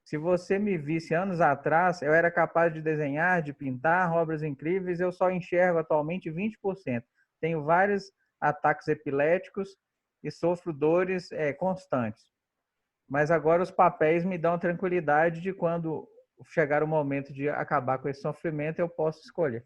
Se você me visse anos atrás, eu era capaz de desenhar, de pintar obras incríveis, eu só enxergo atualmente 20%. Tenho vários ataques epiléticos e sofro dores constantes. Mas agora os papéis me dão tranquilidade de quando chegar o momento de acabar com esse sofrimento, eu posso escolher.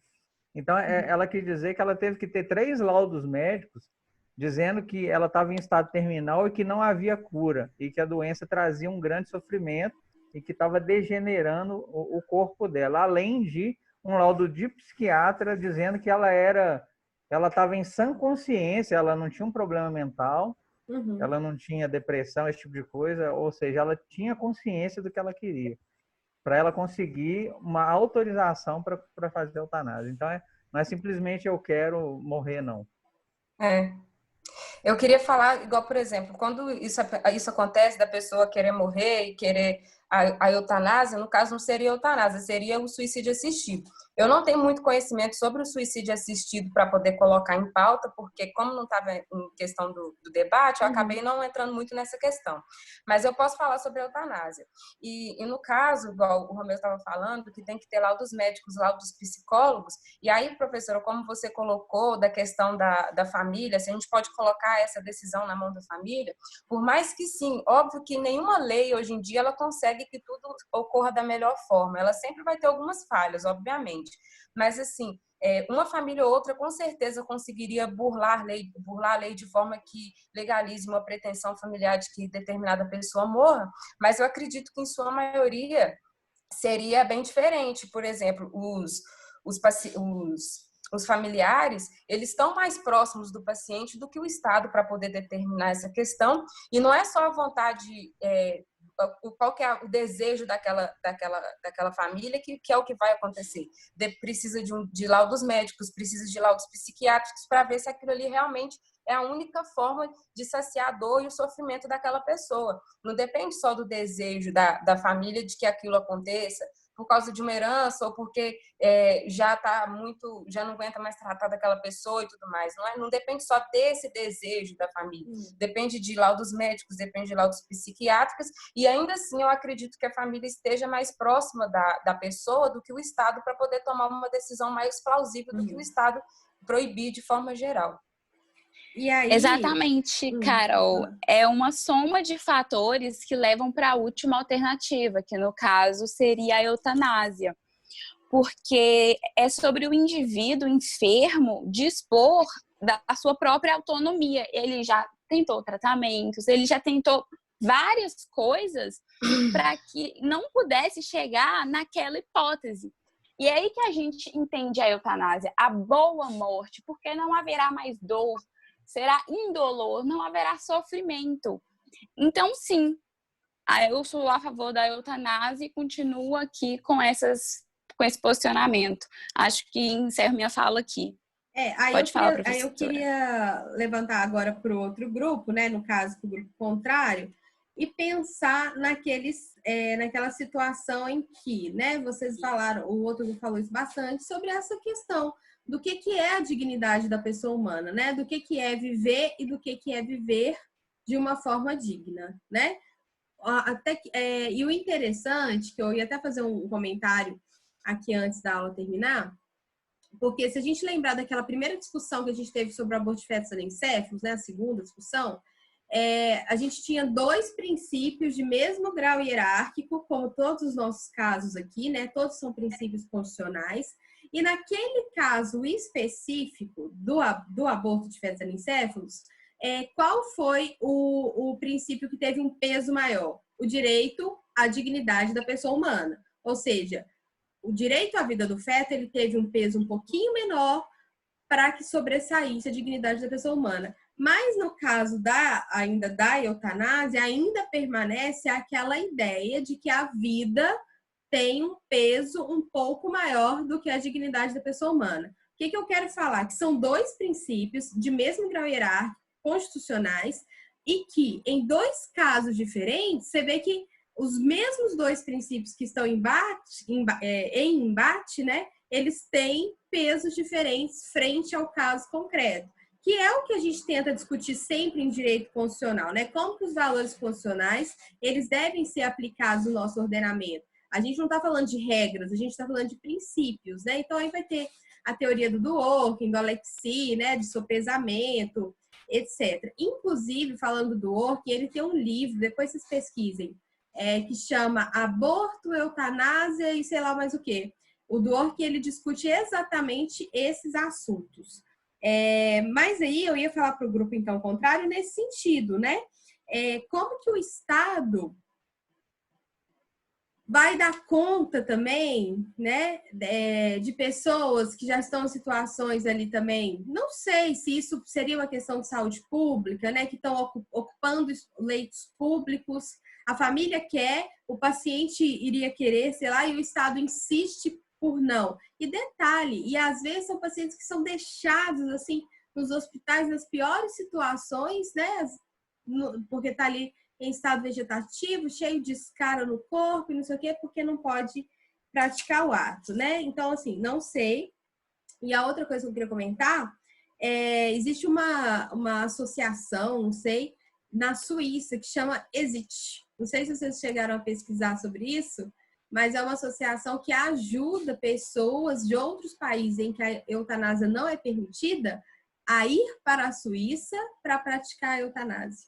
Então, ela quis dizer que ela teve que ter 3 laudos médicos dizendo que ela estava em estado terminal e que não havia cura, e que a doença trazia um grande sofrimento e que estava degenerando o corpo dela, além de um laudo de psiquiatra dizendo que ela estava em sã consciência, ela não tinha um problema mental, ela não tinha depressão, esse tipo de coisa, ou seja, ela tinha consciência do que ela queria, para ela conseguir uma autorização para fazer a eutanásia. Então, não é simplesmente eu quero morrer, não. Eu queria falar, igual, por exemplo, quando isso acontece da pessoa querer morrer e querer a eutanásia, no caso não seria eutanásia, seria o suicídio assistido. Eu não tenho muito conhecimento sobre o suicídio assistido para poder colocar em pauta, porque como não estava em questão do debate, eu acabei não entrando muito nessa questão. Mas eu posso falar sobre a eutanásia. E no caso, igual o Romeu estava falando, que tem que ter laudos médicos, laudos psicólogos, e aí, professora, como você colocou da questão da família, se a gente pode colocar essa decisão na mão da família, por mais que sim, óbvio que nenhuma lei hoje em dia ela consegue que tudo ocorra da melhor forma, ela sempre vai ter algumas falhas, obviamente. Mas, assim, uma família ou outra com certeza conseguiria burlar a lei de forma que legalize uma pretensão familiar de que determinada pessoa morra, mas eu acredito que em sua maioria seria bem diferente. Por exemplo, os familiares, eles estão mais próximos do paciente do que o Estado para poder determinar essa questão, e não é só a vontade, qual que é o desejo daquela família que é o que vai acontecer. Precisa de laudos médicos, precisa de laudos psiquiátricos para ver se aquilo ali realmente é a única forma de saciar a dor e o sofrimento daquela pessoa. Não depende só do desejo da família de que aquilo aconteça, por causa de uma herança ou porque já não aguenta mais tratar daquela pessoa e tudo mais. Não depende só desse desejo da família. Depende de laudos médicos, depende de laudos psiquiátricos, e ainda assim eu acredito que a família esteja mais próxima da pessoa do que o Estado para poder tomar uma decisão mais plausível do que o Estado proibir de forma geral. E aí... Exatamente, Carol. É uma soma de fatores que levam para a última alternativa, que no caso seria a eutanásia. Porque é sobre o indivíduo enfermo dispor da sua própria autonomia. Ele já tentou tratamentos, ele já tentou várias coisas para que não pudesse chegar naquela hipótese. E é aí que a gente entende a eutanásia, a boa morte, porque não haverá mais dor, será indolor, não haverá sofrimento. Então, sim, eu sou a favor da eutanásia e continuo aqui com esse posicionamento. Acho que encerro minha fala aqui. Pode falar, professora. Aí eu queria levantar agora para o outro grupo, né? No caso, para o grupo contrário, e pensar naquela situação em que, né? Vocês falaram, o outro grupo falou isso bastante, sobre essa questão do que é a dignidade da pessoa humana, né? Do que é viver e do que é viver de uma forma digna, né? E o interessante, que eu ia até fazer um comentário aqui antes da aula terminar, porque se a gente lembrar daquela primeira discussão que a gente teve sobre o aborto de fetos anencéfalos, né? A segunda discussão, a gente tinha 2 princípios de mesmo grau hierárquico, como todos os nossos casos aqui, né? Todos são princípios constitucionais. E naquele caso específico do aborto de fetos anencéfalos, qual foi o princípio que teve um peso maior? O direito à dignidade da pessoa humana. Ou seja, o direito à vida do feto ele teve um peso um pouquinho menor para que sobressaísse a dignidade da pessoa humana. Mas no caso ainda da eutanásia, ainda permanece aquela ideia de que a vida tem um peso um pouco maior do que a dignidade da pessoa humana. O que eu quero falar? Que são 2 princípios de mesmo grau hierárquico, constitucionais, e que em 2 casos diferentes, você vê que os mesmos 2 princípios que estão em embate, né, eles têm pesos diferentes frente ao caso concreto, que é o que a gente tenta discutir sempre em direito constitucional, né? Como que os valores constitucionais, eles devem ser aplicados no nosso ordenamento. A gente não está falando de regras, a gente está falando de princípios, né? Então, aí vai ter a teoria do Dworkin, do Alexis, né? De sopesamento, etc. Inclusive, falando do Dworkin, ele tem um livro, depois vocês pesquisem, que chama Aborto, Eutanásia e sei lá mais o quê. O Dworkin, ele discute exatamente esses assuntos. Mas aí eu ia falar para o grupo, então, contrário, nesse sentido, né? Como que o Estado vai dar conta também, né, de pessoas que já estão em situações ali também, não sei se isso seria uma questão de saúde pública, né, que estão ocupando leitos públicos, a família quer, o paciente iria querer, sei lá, e o Estado insiste por não. E detalhe, e às vezes são pacientes que são deixados, assim, nos hospitais nas piores situações, né, porque tá ali em estado vegetativo, cheio de escara no corpo e não sei o quê, porque não pode praticar o ato, né? Então, assim, não sei. E a outra coisa que eu queria comentar, existe uma associação, não sei, na Suíça, que chama ESIT. Não sei se vocês chegaram a pesquisar sobre isso, mas é uma associação que ajuda pessoas de outros países em que a eutanásia não é permitida a ir para a Suíça para praticar a eutanásia,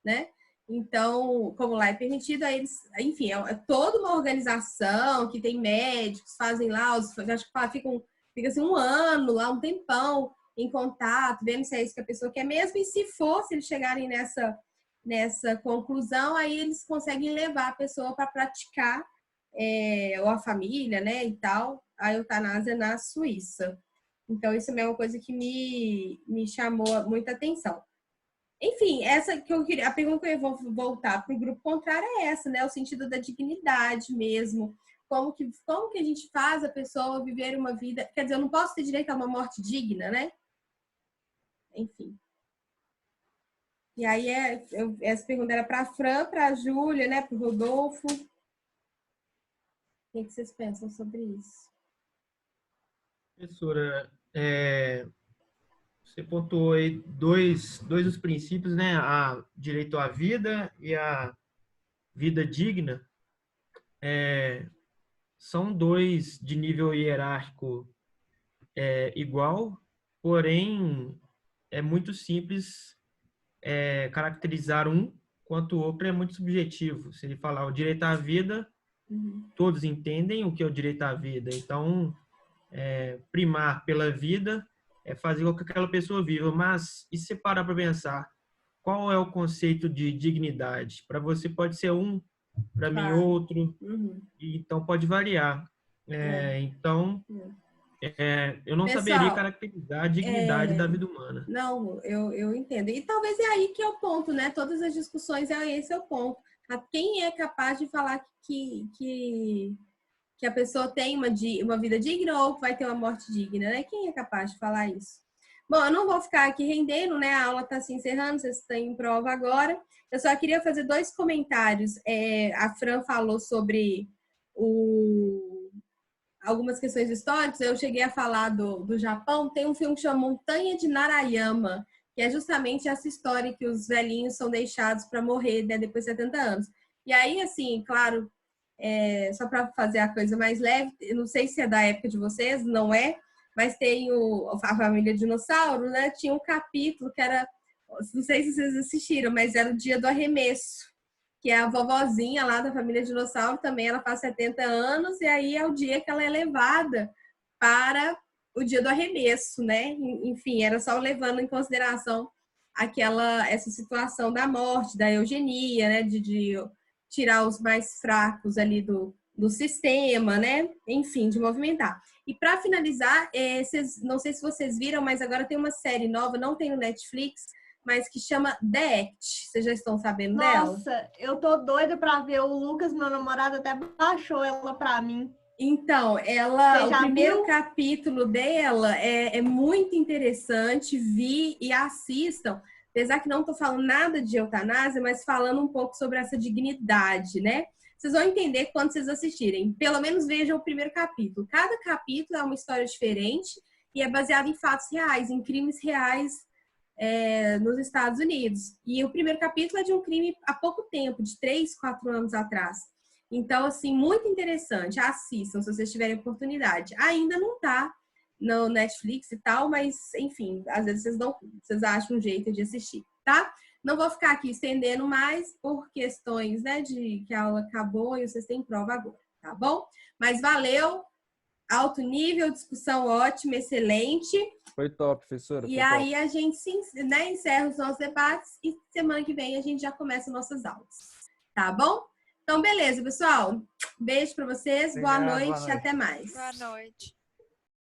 né? Então, como lá é permitido, aí eles, enfim, é toda uma organização que tem médicos, fazem lá, acho que ficam fica assim um ano, lá um tempão em contato, vendo se é isso que a pessoa quer mesmo, e se for, se eles chegarem nessa conclusão, aí eles conseguem levar a pessoa para praticar, ou a família, né, e tal, a eutanásia na Suíça. Então, isso é uma coisa que me chamou muita atenção. Enfim, essa que eu queria, a pergunta que eu vou voltar para o grupo contrário é essa, né? O sentido da dignidade mesmo. Como que a gente faz a pessoa viver uma vida... Quer dizer, eu não posso ter direito a uma morte digna, né? Enfim. E aí, essa pergunta era para a Fran, para a Júlia, né? Para o Rodolfo. O que vocês pensam sobre isso? Professora, você pontuou aí dois dos princípios, né? A direito à vida e a vida digna. São dois de nível hierárquico igual, porém é muito simples caracterizar um, enquanto o outro é muito subjetivo. Se ele falar o direito à vida, todos entendem o que é o direito à vida. Então, primar pela vida é fazer com que aquela pessoa viva. Mas, e se você parar para pensar, qual é o conceito de dignidade? Para você pode ser um, para mim outro, e então pode variar. Então, eu não saberia caracterizar a dignidade da vida humana. Não, eu entendo. E talvez é aí que é o ponto, né? Todas as discussões, esse é o ponto. Quem é capaz de falar que a pessoa tem uma vida digna ou vai ter uma morte digna, né? Quem é capaz de falar isso? Bom, eu não vou ficar aqui rendendo, né? A aula está se encerrando, vocês têm prova agora. Eu só queria fazer 2 comentários. A Fran falou sobre algumas questões históricas. Eu cheguei a falar do Japão. Tem um filme que chama Montanha de Narayama, que é justamente essa história que os velhinhos são deixados para morrer, né, depois de 70 anos. E aí, assim, claro, só para fazer a coisa mais leve, eu não sei se é da época de vocês, não é, mas tem a família Dinossauro, né? Tinha um capítulo que era, não sei se vocês assistiram, mas era o dia do arremesso, que é a vovozinha lá da família Dinossauro também, ela faz 70 anos, e aí é o dia que ela é levada para o dia do arremesso, né? Enfim, era só levando em consideração essa situação da morte, da eugenia, né? De tirar os mais fracos ali do sistema, né? Enfim, de movimentar. E para finalizar, não sei se vocês viram, mas agora tem uma série nova, não tem no Netflix, mas que chama The Act. Vocês já estão sabendo dela? Nossa, eu tô doida para ver. O Lucas, meu namorado, até baixou ela para mim. Então, o primeiro capítulo dela é muito interessante, vi e assistam, apesar que não estou falando nada de eutanásia, mas falando um pouco sobre essa dignidade, né? Vocês vão entender quando vocês assistirem. Pelo menos vejam o primeiro capítulo. Cada capítulo é uma história diferente e é baseado em fatos reais, em crimes reais nos Estados Unidos. E o primeiro capítulo é de um crime há pouco tempo, de 3, 4 anos atrás. Então, assim, muito interessante. Assistam, se vocês tiverem oportunidade. Ainda não tá no Netflix e tal, mas, enfim, às vezes vocês acham um jeito de assistir, tá? Não vou ficar aqui estendendo mais por questões, né, de que a aula acabou e vocês têm prova agora, tá bom? Mas valeu, alto nível, discussão ótima, excelente. Foi top, professora. E aí a gente encerra os nossos debates e semana que vem a gente já começa nossas aulas, tá bom? Então, beleza, pessoal. Beijo para vocês. Boa noite. Até mais. Boa noite.